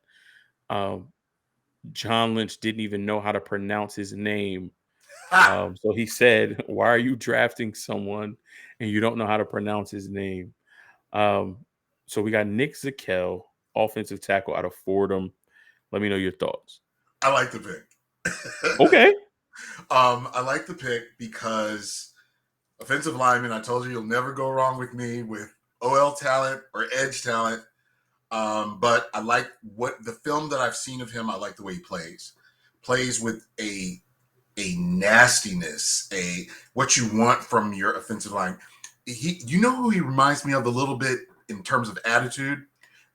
S1: John Lynch didn't even know how to pronounce his name. So he said, why are you drafting someone and you don't know how to pronounce his name? So we got Nick Zakelj, offensive tackle out of Fordham. Let me know your thoughts.
S9: I like the pick.
S1: Okay.
S9: I like the pick because offensive lineman, I told you you'll never go wrong with me with OL talent or edge talent. But I like what the film that I've seen of him. I like the way he plays with a nastiness, what you want from your offensive line. You know who he reminds me of a little bit in terms of attitude?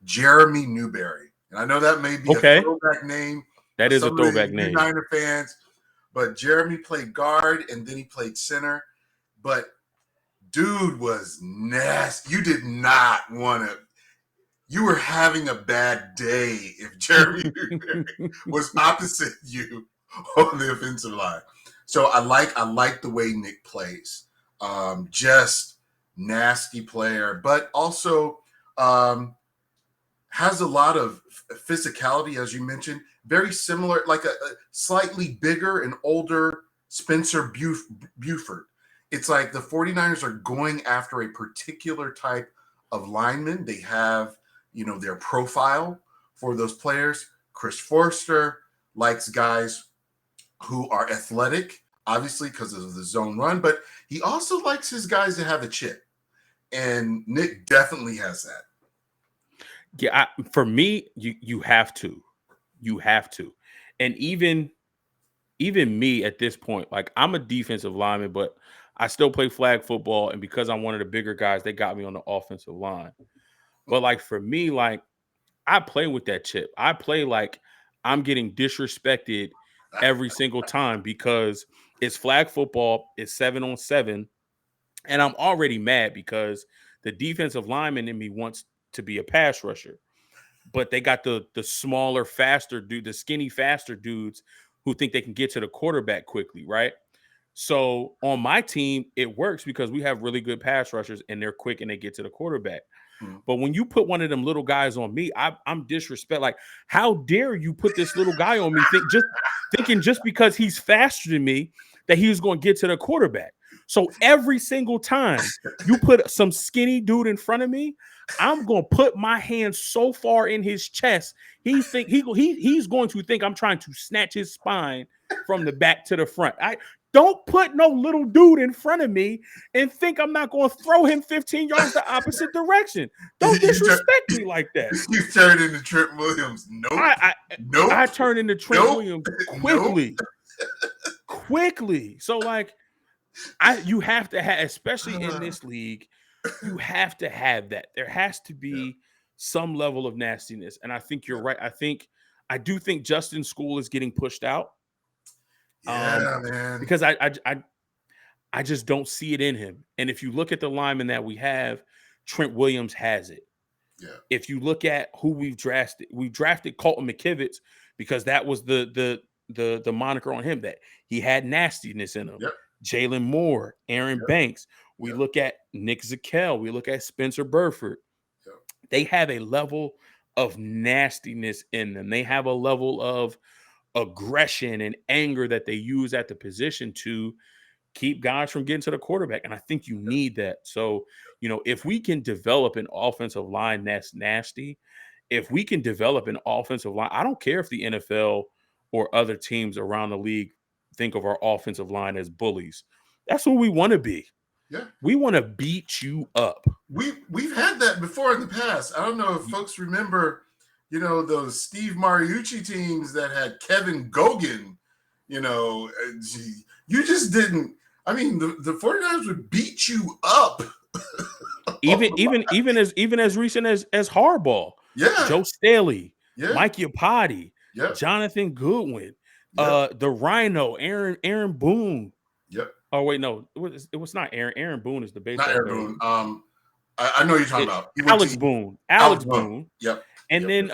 S9: Jeremy Newberry. And I know that may be a throwback name.
S1: That is a throwback name.
S9: Niner fans, but Jeremy played guard and then he played center. But dude was nasty. You did not want to. You were having a bad day if Jeremy was opposite you on the offensive line. So I like the way Nick plays. Just nasty player, but also has a lot of physicality, as you mentioned. Very similar, like a slightly bigger and older Spencer Buford. It's like the 49ers are going after a particular type of lineman. They have, their profile for those players. Chris Forster likes guys who are athletic, obviously because of the zone run, but he also likes his guys to have a chip. And Nick definitely has that.
S1: Yeah, for me, you have to. You have to. And even me at this point, like I'm a defensive lineman, but I still play flag football. And because I'm one of the bigger guys, they got me on the offensive line. But like for me, like I play with that chip. I play like I'm getting disrespected every single time because it's flag football, it's 7-on-7, and I'm already mad because the defensive lineman in me wants to be a pass rusher. But they got the smaller, faster dude, the skinny, faster dudes who think they can get to the quarterback quickly, right? So on my team, it works because we have really good pass rushers and they're quick and they get to the quarterback. But when you put one of them little guys on me, I'm disrespect. Like, how dare you put this little guy on me? Thinking just because he's faster than me that he was going to get to the quarterback. So every single time you put some skinny dude in front of me, I'm going to put my hand so far in his chest. He's going to think I'm trying to snatch his spine from the back to the front. Don't put no little dude in front of me and think I'm not going to throw him 15 yards the opposite direction. Don't disrespect me like that.
S9: You turned into Trent Williams. Nope. Nope.
S1: I turned into Trent Williams quickly. Quickly. So like you have to have, especially in this league, you have to have that. There has to be some level of nastiness. And I think you're right. I do think Justin School is getting pushed out.
S9: Yeah, man.
S1: Because I just don't see it in him. And if you look at the linemen that we have, Trent Williams has it.
S9: Yeah.
S1: If you look at who we've drafted Colton McKivitz because that was the moniker on him, that he had nastiness in him.
S9: Yep.
S1: Jalen Moore, Aaron Banks. We look at Nick Zakel. We look at Spencer Burford.
S9: Yep.
S1: They have a level of nastiness in them. They have a level of aggression and anger that they use at the position to keep guys from getting to the quarterback. And I think you need that. So, if we can develop an offensive line that's nasty, if we can develop an offensive line, I don't care if the NFL or other teams around the league think of our offensive line as bullies. That's what we want to be.
S9: Yeah.
S1: We want to beat you up.
S9: We've had that before in the past. I don't know if folks remember, those Steve Mariucci teams that had Kevin Gogan, you just didn't. I mean, the 49ers would beat you up.
S1: even as recent as Harbaugh.
S9: Yeah.
S1: Joe Staley.
S9: Yeah.
S1: Mike Iupati.
S9: Yeah.
S1: Jonathan Goodwin.
S9: Yep.
S1: The Rhino, Aaron Boone.
S9: Yep.
S1: Oh wait, no, it was not Aaron. Aaron Boone is the baseball.
S9: Not Aaron Boone. I know you're talking about
S1: Alex Boone. Alex Boone.
S9: Yep.
S1: And then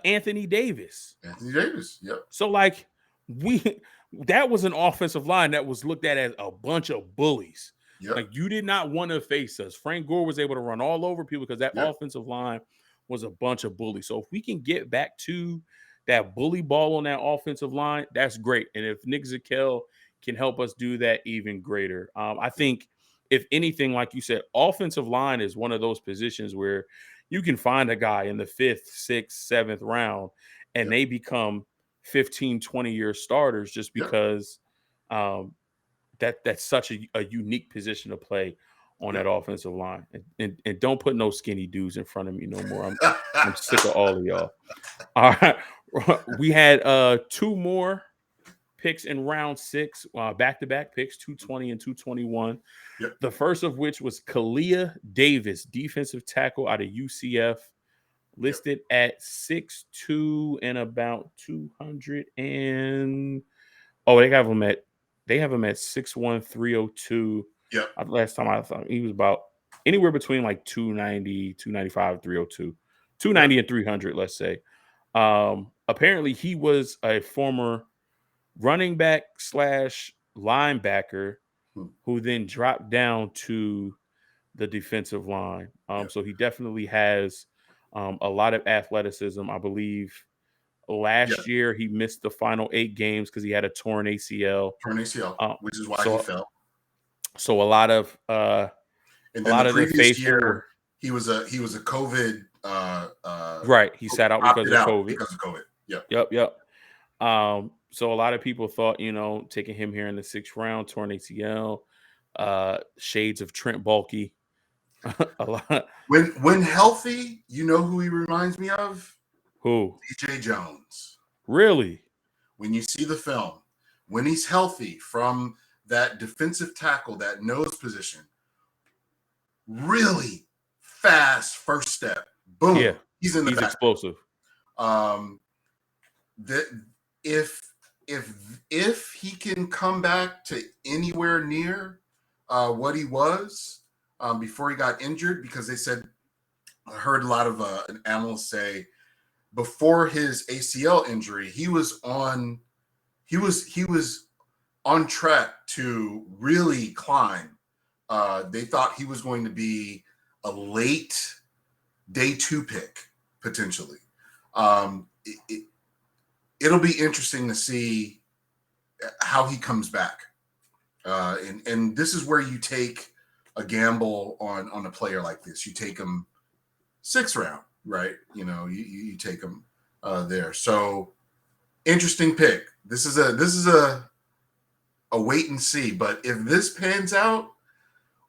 S1: Anthony Davis.
S9: Anthony Davis. Yep.
S1: So like that was an offensive line that was looked at as a bunch of bullies.
S9: Yep.
S1: Like you did not want to face us. Frank Gore was able to run all over people because that offensive line was a bunch of bullies. So if we can get back to that bully ball on that offensive line, that's great. And if Nick Zakel can help us do that, even greater. I think, if anything, like you said, offensive line is one of those positions where you can find a guy in the 5th, 6th, 7th round, and they become 15, 20-year starters just because that's such a unique position to play on that offensive line. And don't put no skinny dudes in front of me no more. I'm sick of all of y'all. All right. We had 2 more picks in round 6, back-to-back picks, 220 and 221.
S9: Yep.
S1: The first of which was Kalia Davis, defensive tackle out of UCF, listed at 6'2" and about 200 and Oh, they have him at 6'1", 302.
S9: Yep.
S1: Last time I thought he was about anywhere between like 290, 295, 302, 290 and 300, let's say. Apparently he was a former running back slash linebacker who then dropped down to the defensive line.
S9: Yep.
S1: So he definitely has a lot of athleticism. I believe last year he missed the final 8 games because he had a torn ACL.
S9: Torn ACL, which is why
S1: so,
S9: he fell.
S1: So a lot of
S9: and then the previous year he was a COVID
S1: right. He sat out because of COVID.
S9: Because of COVID.
S1: Yep. So a lot of people thought, taking him here in the 6th round, torn ACL, shades of Trent Baalke. A lot.
S9: When healthy, you know who he reminds me of?
S1: Who?
S9: DJ Jones.
S1: Really?
S9: When you see the film, when he's healthy from that defensive tackle, that nose position, really fast first step. Boom.
S1: Yeah.
S9: He's in the back.
S1: Explosive.
S9: That if he can come back to anywhere near what he was before he got injured, because they said, I heard a lot of analysts say before his ACL injury, he was on track to really climb. They thought he was going to be a late day 2 pick potentially. It'll be interesting to see how he comes back. And this is where you take a gamble on a player like this. You take him 6th round, right? You take him there. So interesting pick. This is a wait and see. But if this pans out,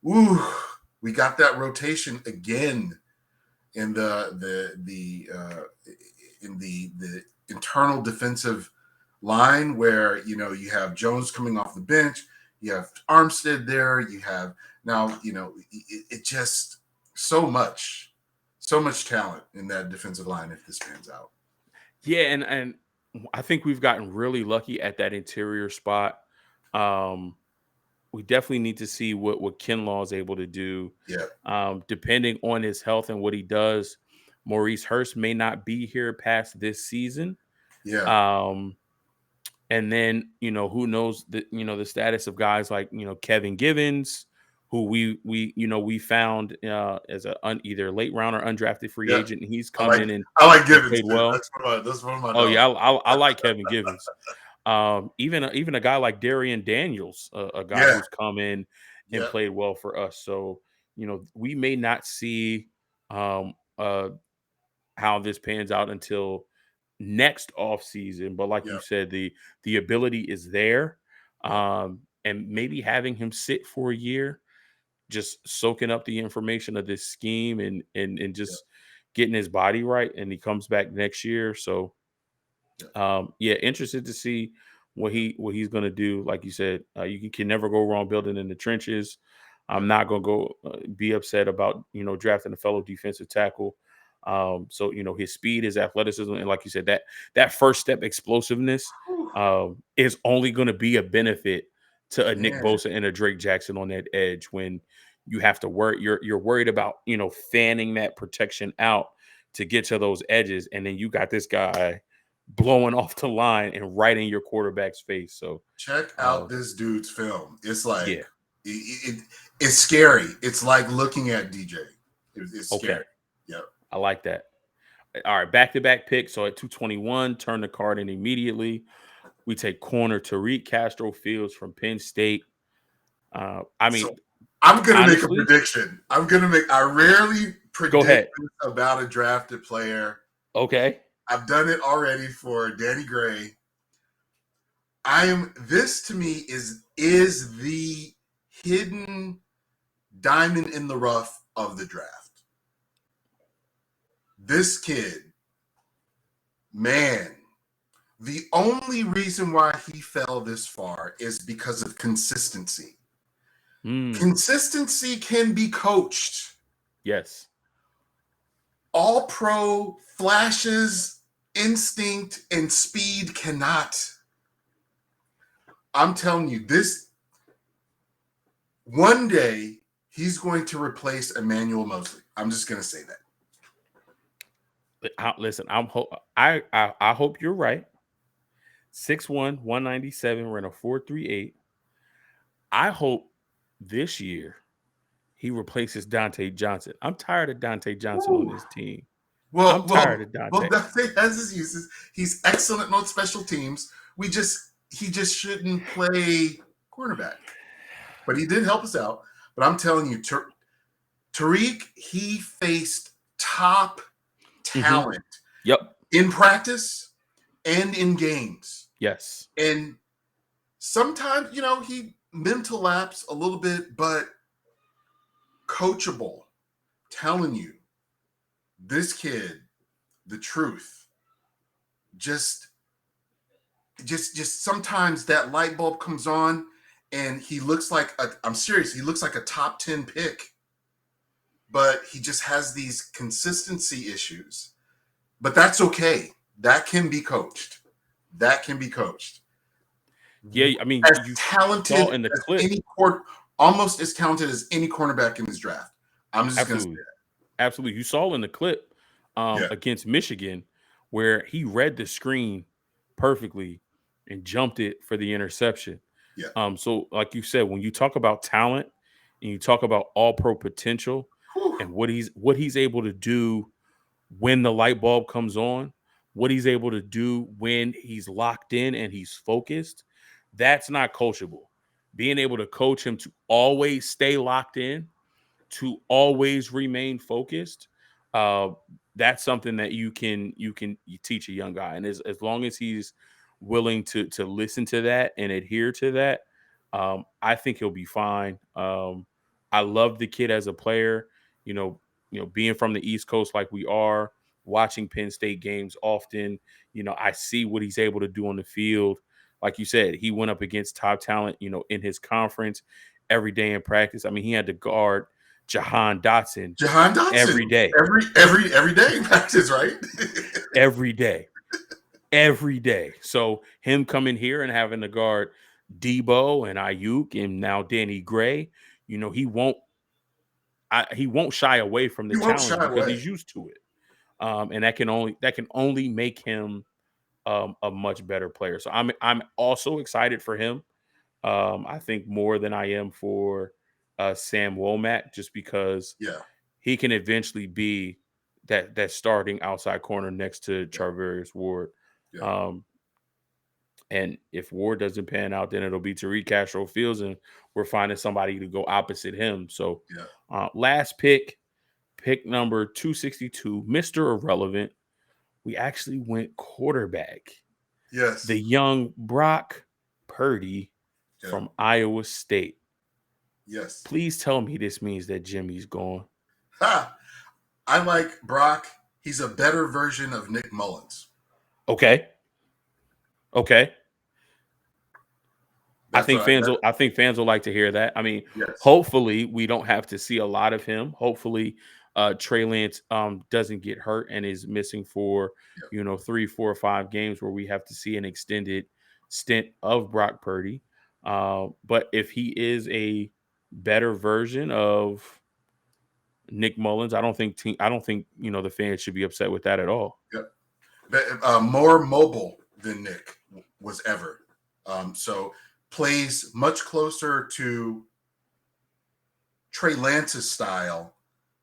S9: we got that rotation again in the internal defensive line where you have Jones coming off the bench, you have Armstead there, you have now it just so much talent in that defensive line if this pans out.
S1: Yeah, and I think we've gotten really lucky at that interior spot. We definitely need to see what Kinlaw is able to do.
S9: Yeah.
S1: Depending on his health and what he does, Maurice Hurst may not be here past this season.
S9: Yeah.
S1: And then, who knows the status of guys like, Kevin Givens, who we found as either late round or undrafted free agent. And he's come in and
S9: I like Givens,
S1: played well.
S9: That's one of my
S1: dogs. Yeah, I like Kevin Givens. Even a guy like Darian Daniels, a guy who's come in and played well for us. So, we may not see how this pans out until next offseason. But like you said, the ability is there. And maybe having him sit for a year, just soaking up the information of this scheme and just getting his body right, and he comes back next year. So interested to see what he's going to do. Like you said, you can never go wrong building in the trenches. I'm not going to go be upset about, drafting a fellow defensive tackle. So, his speed, his athleticism, and like you said, that first step explosiveness is only going to be a benefit to a Nick Bosa and a Drake Jackson on that edge when you have to worry. You're worried about, fanning that protection out to get to those edges. And then you got this guy blowing off the line and right in your quarterback's face. So
S9: check out this dude's film. It's like, it's scary. It's like looking at DJ. It's scary.
S1: Okay. Yep. I like that. All right, back-to-back pick. So at 221, turn the card in immediately. We take corner Tariq Castro Fields from Penn State. So
S9: I'm going to make a prediction. I rarely predict about a drafted player.
S1: Okay.
S9: I've done it already for Danny Gray. This to me is the hidden diamond in the rough of the draft. This kid, man, the only reason why he fell this far is because of consistency. Consistency can be coached.
S1: Yes.
S9: All pro flashes, instinct, and speed cannot. I'm telling you, this one day he's going to replace Emmanuel Mosley. I'm just going to say that.
S1: Listen, I hope you're right. 6'1", 197, ran a 4.38. I hope this year he replaces Dante Johnson. I'm tired of Dante Johnson on this team. I'm tired of Dante.
S9: Dante has his uses. He's excellent on special teams. He just shouldn't play cornerback. But he did help us out. But I'm telling you, Tariq, he faced top talent in practice and in games.
S1: Yes.
S9: And sometimes, he mental lapse a little bit, but coachable. Telling you, this kid, the truth, just sometimes that light bulb comes on and he looks like I'm serious, he looks like a top 10 pick, but he just has these consistency issues. But that's okay. That can be coached.
S1: Yeah, I mean,
S9: as
S1: you
S9: talented
S1: saw in the
S9: as
S1: clip.
S9: Almost as talented as any cornerback in this draft. I'm just going to say that.
S1: Absolutely. You saw in the clip against Michigan where he read the screen perfectly and jumped it for the interception.
S9: Yeah.
S1: So like you said, when you talk about talent and you talk about all-pro potential and what he's able to do when the light bulb comes on, what he's able to do when he's locked in and he's focused, that's not coachable. Being able to coach him to always stay locked in, to always remain focused, that's something that you teach a young guy. And as long as he's willing to listen to that and adhere to that, I think he'll be fine. I love the kid as a player. Being from the East Coast like we are, watching Penn State games often, I see what he's able to do on the field. Like you said, he went up against top talent, in his conference every day in practice. I mean, he had to guard Jahan Dotson every day.
S9: Every day in practice, right?
S1: Every day. So him coming here and having to guard Debo and Ayuk and now Danny Gray, he won't shy away from the challenge because he's used to it. And that can only make him a much better player. So I'm also excited for him. I think more than I am for Sam Womack, just because he can eventually be that starting outside corner next to Charvarius Ward. And if Ward doesn't pan out, then it'll be Tariq Castro-Fields, and we're finding somebody to go opposite him. So last pick number 262, Mr. Irrelevant. We actually went quarterback.
S9: Yes.
S1: The young Brock Purdy from Iowa State.
S9: Yes.
S1: Please tell me this means that Jimmy's gone.
S9: I like Brock. He's a better version of Nick Mullins.
S1: Okay. I think fans will like to hear that. I mean, hopefully we don't have to see a lot of him. Hopefully Trey Lance doesn't get hurt and is missing for 3, 4, or 5 games where we have to see an extended stint of Brock Purdy. But if he is a better version of Nick Mullins, I don't think the fans should be upset with that at all.
S9: More mobile than Nick was ever. So plays much closer to Trey Lance's style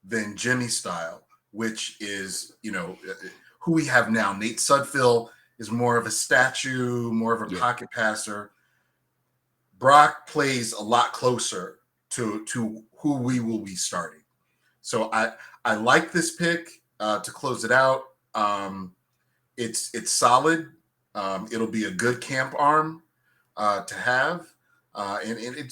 S9: than Jimmy's style, which is, who we have now. Nate Sudfeld is more of a statue, more of a pocket passer. Brock plays a lot closer to who we will be starting. So I like this pick to close it out. It's solid. It'll be a good camp arm to have, and it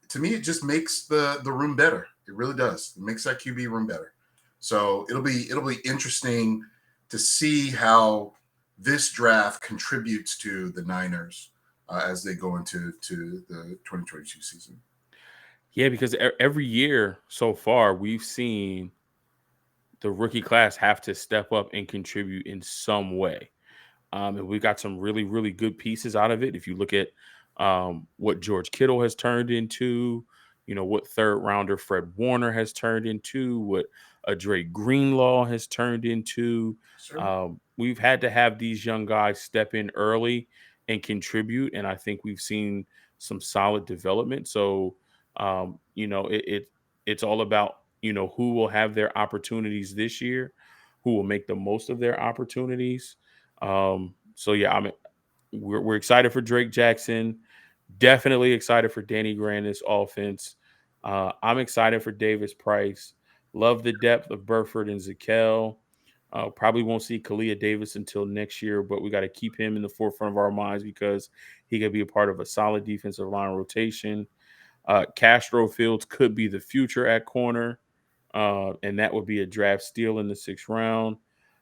S9: to me it just makes the room better. It really does. It makes that QB room better. So it'll be interesting to see how this draft contributes to the Niners as they go into the 2022 season.
S1: Yeah, because every year so far we've seen the rookie class have to step up and contribute in some way. And we got some really, really good pieces out of it. If you look at what George Kittle has turned into, what third rounder Fred Warner has turned into, what a Dre Greenlaw has turned into.
S9: Sure.
S1: We've had to have these young guys step in early and contribute, and I think we've seen some solid development. So, it's all about who will have their opportunities this year, who will make the most of their opportunities. So yeah, we're excited for Drake Jackson. Definitely excited for Danny Grandis offense. I'm excited for Davis Price. Love the depth of Burford and Zakel. Probably won't see Kalia Davis until next year, but we got to keep him in the forefront of our minds because he could be a part of a solid defensive line rotation. Castro Fields could be the future at corner, and that would be a draft steal in the 6th round.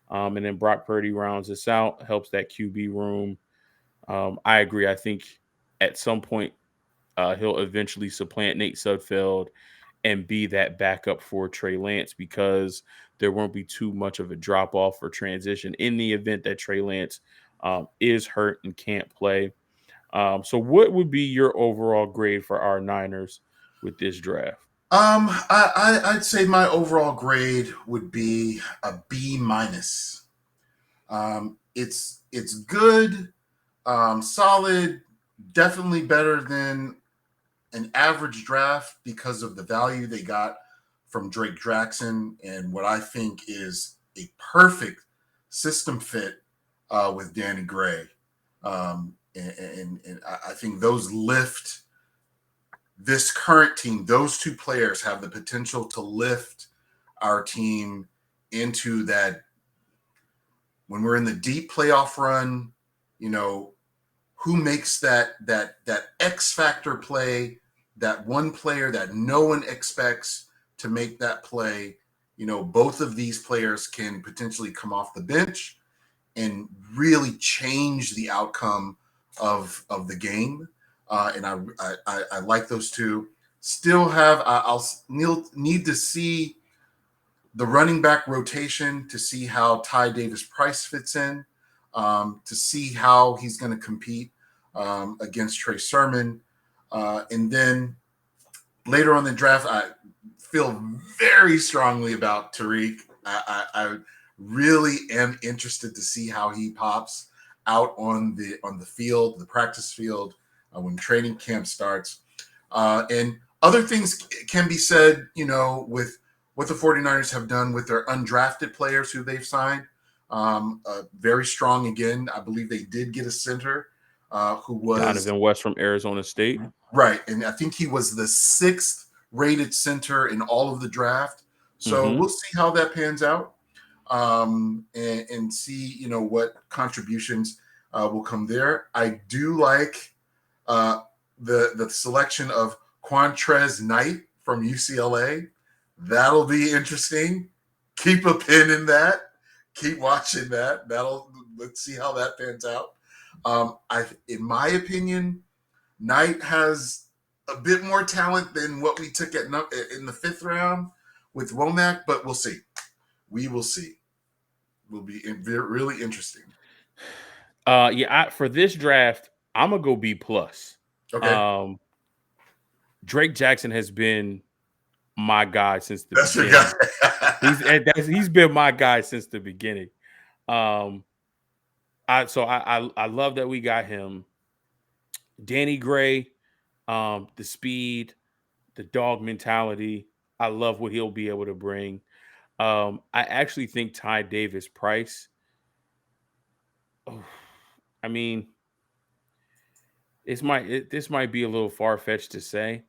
S1: And then Brock Purdy rounds us out, helps that QB room. I agree. I think at some point he'll eventually supplant Nate Sudfeld and be that backup for Trey Lance because there won't be too much of a drop off or transition in the event that Trey Lance is hurt and can't play. So what would be your overall grade for our Niners with this draft?
S9: I'd say my overall grade would be a B minus. It's good, solid, definitely better than an average draft because of the value they got from Drake Jackson and what I think is a perfect system fit with Danny Gray. And I think those lift this current team. Those two players have the potential to lift our team into that when we're in the deep playoff run, who makes that X factor play, that one player that no one expects to make that play. Both of these players can potentially come off the bench and really change the outcome of the game. And I like those two. Still have I'll need to see the running back rotation to see how Ty Davis Price fits in, to see how he's going to compete against Trey Sermon. And then later on in the draft, I feel very strongly about Tariq. I really am interested to see how he pops out on the field, the practice field, when training camp starts. And other things can be said, with what the 49ers have done with their undrafted players who they've signed. Very strong again. I believe they did get a center who was
S1: Donovan West from Arizona State.
S9: Right. And I think he was the 6th rated center in all of the draft. So we'll see how that pans out and see, what contributions will come there. I do like the selection of Quantrez Knight from UCLA. That'll be interesting. Keep a pin in that. Keep watching that. Let's see how that pans out. In my opinion, Knight has a bit more talent than what we took in the 5th round with Womack, but we'll see. We will see. Will be really interesting.
S1: For this draft, I'm gonna go B plus.
S9: Okay.
S1: Drake Jackson has been my guy since the
S9: That's
S1: beginning.
S9: your guy.
S1: He's been my guy since the beginning. I love that we got him. Danny Gray, the speed, the dog mentality. I love what he'll be able to bring. I actually think Ty Davis Price. I mean, this might be a little far fetched to say.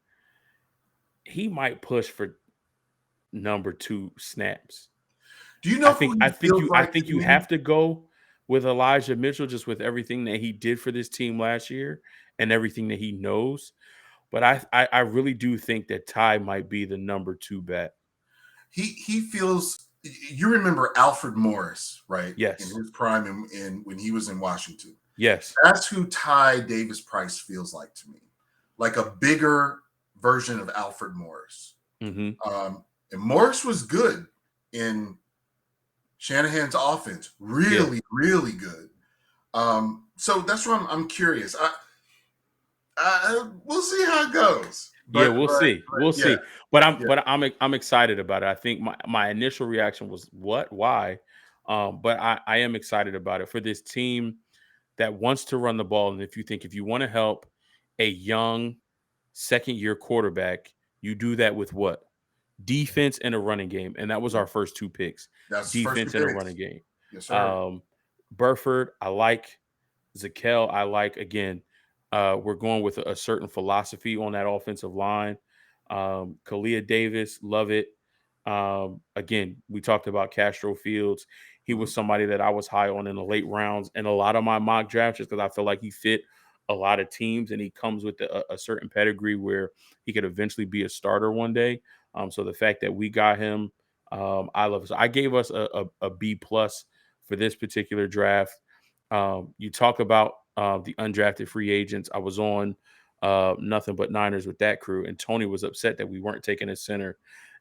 S1: He might push for number 2 snaps.
S9: Do you know
S1: I think you have to go with Elijah Mitchell just with everything that he did for this team last year and everything that he knows. But I really do think that Ty might be the number 2 bet.
S9: He feels. You remember Alfred Morris, right?
S1: Yes.
S9: In his prime and when he was in Washington.
S1: Yes.
S9: That's who Ty Davis Price feels like to me. Like a bigger version of Alfred Morris. And Morris was good in Shanahan's offense. Really, really good. So that's why I'm curious. We'll see how it goes.
S1: Yeah, we'll see. We'll
S9: Yeah,
S1: see. But
S9: yeah.
S1: I'm excited about it. I think my initial reaction was what? Why? But I am excited about it for this team that wants to run the ball. And if you want to help a young second year quarterback, you do that with what? Defense and a running game. And that was our first two picks.
S9: That's first two
S1: Defense and a
S9: picks.
S1: running game.
S9: Yes, sir.
S1: Um, Burford, I like. Zakel, I like. Again, we're going with a certain philosophy on that offensive line. Kalia Davis, love it. Again, we talked about Castro Fields. He was somebody that I was high on in the late rounds and a lot of my mock drafts just because I feel like he fit a lot of teams and he comes with a certain pedigree where he could eventually be a starter one day. So the fact that we got him, I love it. So I gave us a B plus for this particular draft. You talk about the undrafted free agents. I was on Nothing But Niners with that crew, and Tony was upset that we weren't taking a center.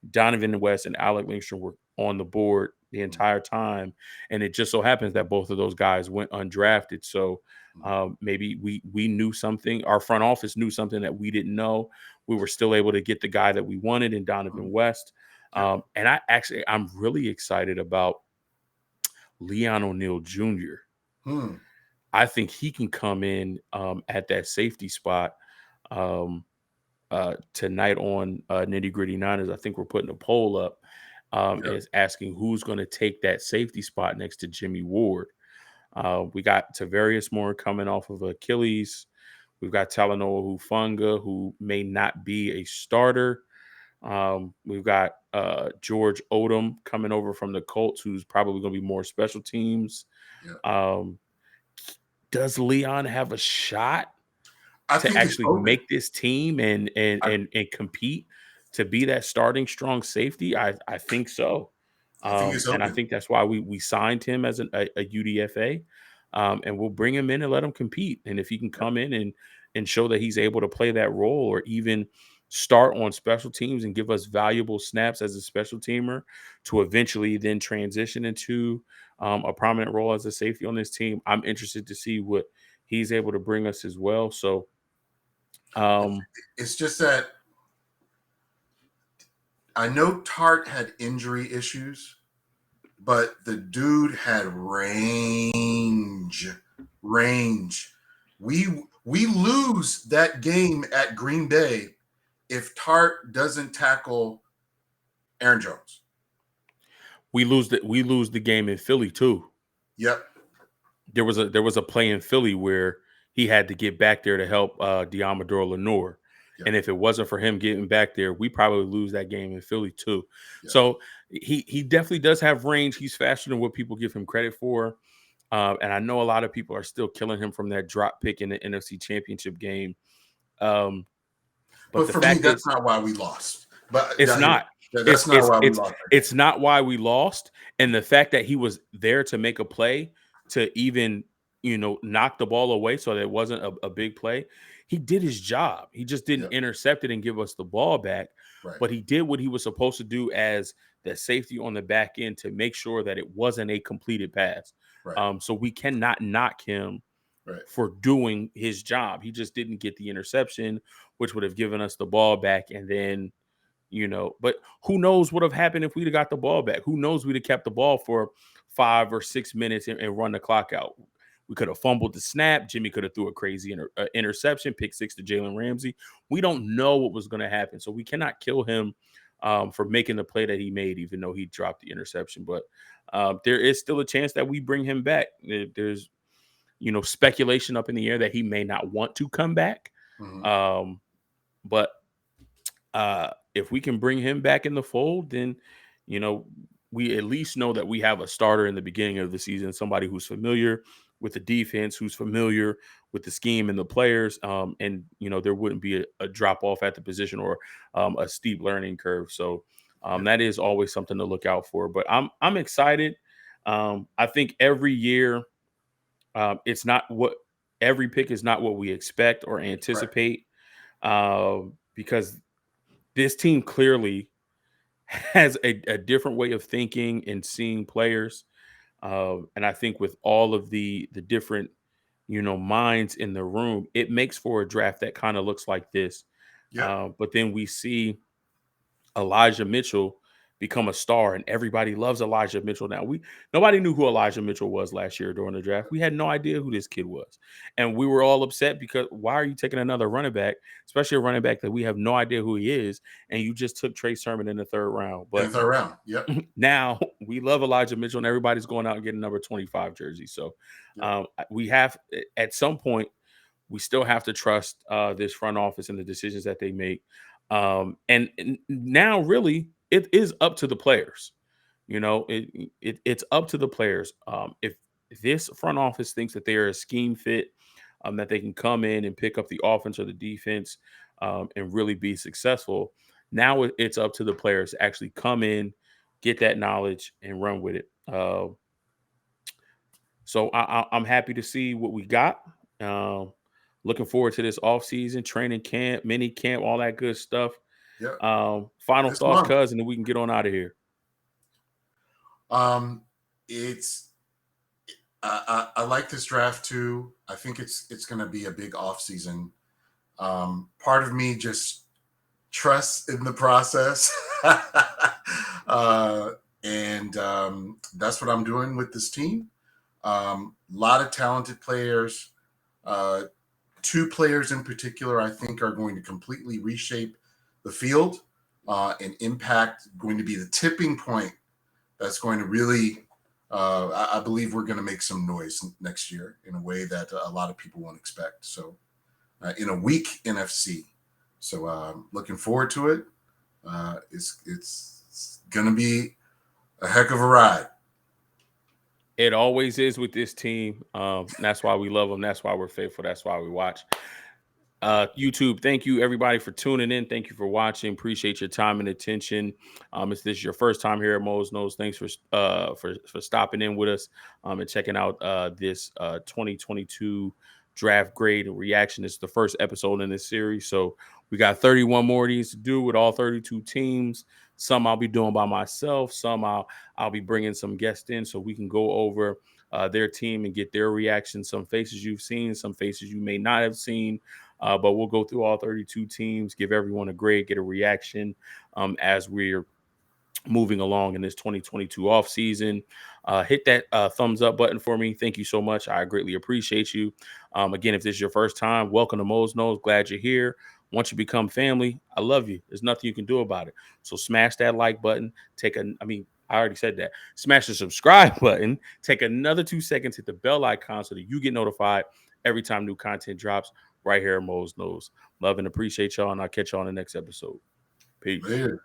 S1: Donovan West and Alec Lindstrom were on the board the entire time, and it just so happens that both of those guys went undrafted. So maybe we knew something. Our front office knew something that we didn't know. We were still able to get the guy that we wanted in Donovan West. And I'm really excited about Leon O'Neal Jr. I think he can come in at that safety spot tonight on Nitty Gritty Niners. I think we're putting a poll up and it's asking who's going to take that safety spot next to Jimmy Ward. We got Tavarius Moore coming off of Achilles. We've got Talanoa Hufanga, who may not be a starter. We've got George Odom coming over from the Colts, who's probably going to be more special teams. Does Leon have a shot to actually make this team and compete to be that starting strong safety? I think so. And I think that's why we signed him as a UDFA. And we'll bring him in and let him compete. And if he can come in and show that he's able to play that role or even start on special teams and give us valuable snaps as a special teamer to eventually then transition into a prominent role as a safety on this team, I'm interested to see what he's able to bring us as well. So
S9: it's just that I know Tart had injury issues, but the dude had range. We lose that game at Green Bay if Tart doesn't tackle Aaron Jones.
S1: We lose the game in Philly too.
S9: Yep.
S1: There was a play in Philly where he had to get back there to help Diamador Lenore. Yep. And if it wasn't for him getting back there, we probably lose that game in Philly too. Yep. So he definitely does have range. He's faster than what people give him credit for. And I know a lot of people are still killing him from that drop pick in the NFC Championship game.
S9: But for me, that's not why we lost. But
S1: it's not.
S9: That's not why we lost.
S1: It's not why we lost. And the fact that he was there to make a play to even, knock the ball away so that it wasn't a big play. He did his job. He just didn't intercept it and give us the ball back. Right. But he did what he was supposed to do as the safety on the back end to make sure that it wasn't a completed pass. Right. So we cannot knock him for doing his job. He just didn't get the interception, which would have given us the ball back. And then, but who knows what would have happened if we'd have got the ball back? Who knows we'd have kept the ball for 5 or 6 minutes and run the clock out. We could have fumbled the snap. Jimmy could have threw a crazy interception, pick 6 to Jalen Ramsey. We don't know what was going to happen. So we cannot kill him for making the play that he made, even though he dropped the interception. But there is still a chance that we bring him back. There's, speculation up in the air that he may not want to come back. Mm-hmm. But if we can bring him back in the fold, then, we at least know that we have a starter in the beginning of the season, somebody who's familiar with the defense, who's familiar with the scheme and the players. And, there wouldn't be a drop off at the position or a steep learning curve. So that is always something to look out for. But I'm excited. I think every year it's not what every pick is not what we expect or anticipate because this team clearly has a different way of thinking and seeing players. And I think with all of the different, minds in the room, it makes for a draft that kind of looks like this.
S9: Yeah.
S1: But then we see Elijah Mitchell become a star, and everybody loves Elijah Mitchell now. Nobody knew who Elijah Mitchell was last year during the draft. We had no idea who this kid was, and we were all upset because why are you taking another running back, especially a running back that we have no idea who he is, and you just took Trey Sermon in the third round.
S9: In the
S1: But
S9: third round. Yep.
S1: now we love Elijah Mitchell, and everybody's going out and getting number 25 jersey. So we have, at some point, we still have to trust this front office and the decisions that they make. And now, really, it is up to the players. It's up to the players. If this front office thinks that they are a scheme fit, that they can come in and pick up the offense or the defense and really be successful, now it's up to the players to actually come in, get that knowledge, and run with it. So I'm happy to see what we got. Looking forward to this offseason, training camp, mini camp, all that good stuff.
S9: Yep.
S1: Final
S9: This
S1: thoughts,
S9: month.
S1: cuz, and then we can get on out of here.
S9: I like this draft too. I think it's going to be a big offseason. Part of me just trusts in the process. And that's what I'm doing with this team. Lot of talented players. Two players in particular, I think, are going to completely reshape the field and impact, going to be the tipping point that's going to really, I believe we're going to make some noise next year in a way that a lot of people won't expect. So in a weak NFC. So looking forward to it. It's going to be a heck of a ride.
S1: It always is with this team. That's why we love them. That's why we're faithful. That's why we watch. YouTube, thank you everybody for tuning in. Thank you for watching. Appreciate your time and attention. If this is your first time here at Mose Knows, thanks for stopping in with us and checking out this 2022 draft grade and reaction. It's the first episode in this series, so we got 31 more of these to do with all 32 teams. Some I'll be doing by myself. Some I'll be bringing some guests in so we can go over their team and get their reaction. Some faces you've seen, some faces you may not have seen. But we'll go through all 32 teams, give everyone a grade, get a reaction as we're moving along in this 2022 offseason. Hit that thumbs up button for me. Thank you so much. I greatly appreciate you. Again, if this is your first time, welcome to Mose Knows. Glad you're here. Once you become family, I love you. There's nothing you can do about it. So smash that like button. I already said that. Smash the subscribe button. Take another 2 seconds, hit the bell icon so that you get notified every time new content drops right here at Mose Knows. Love and appreciate y'all, and I'll catch y'all on the next episode. Peace.
S9: Later.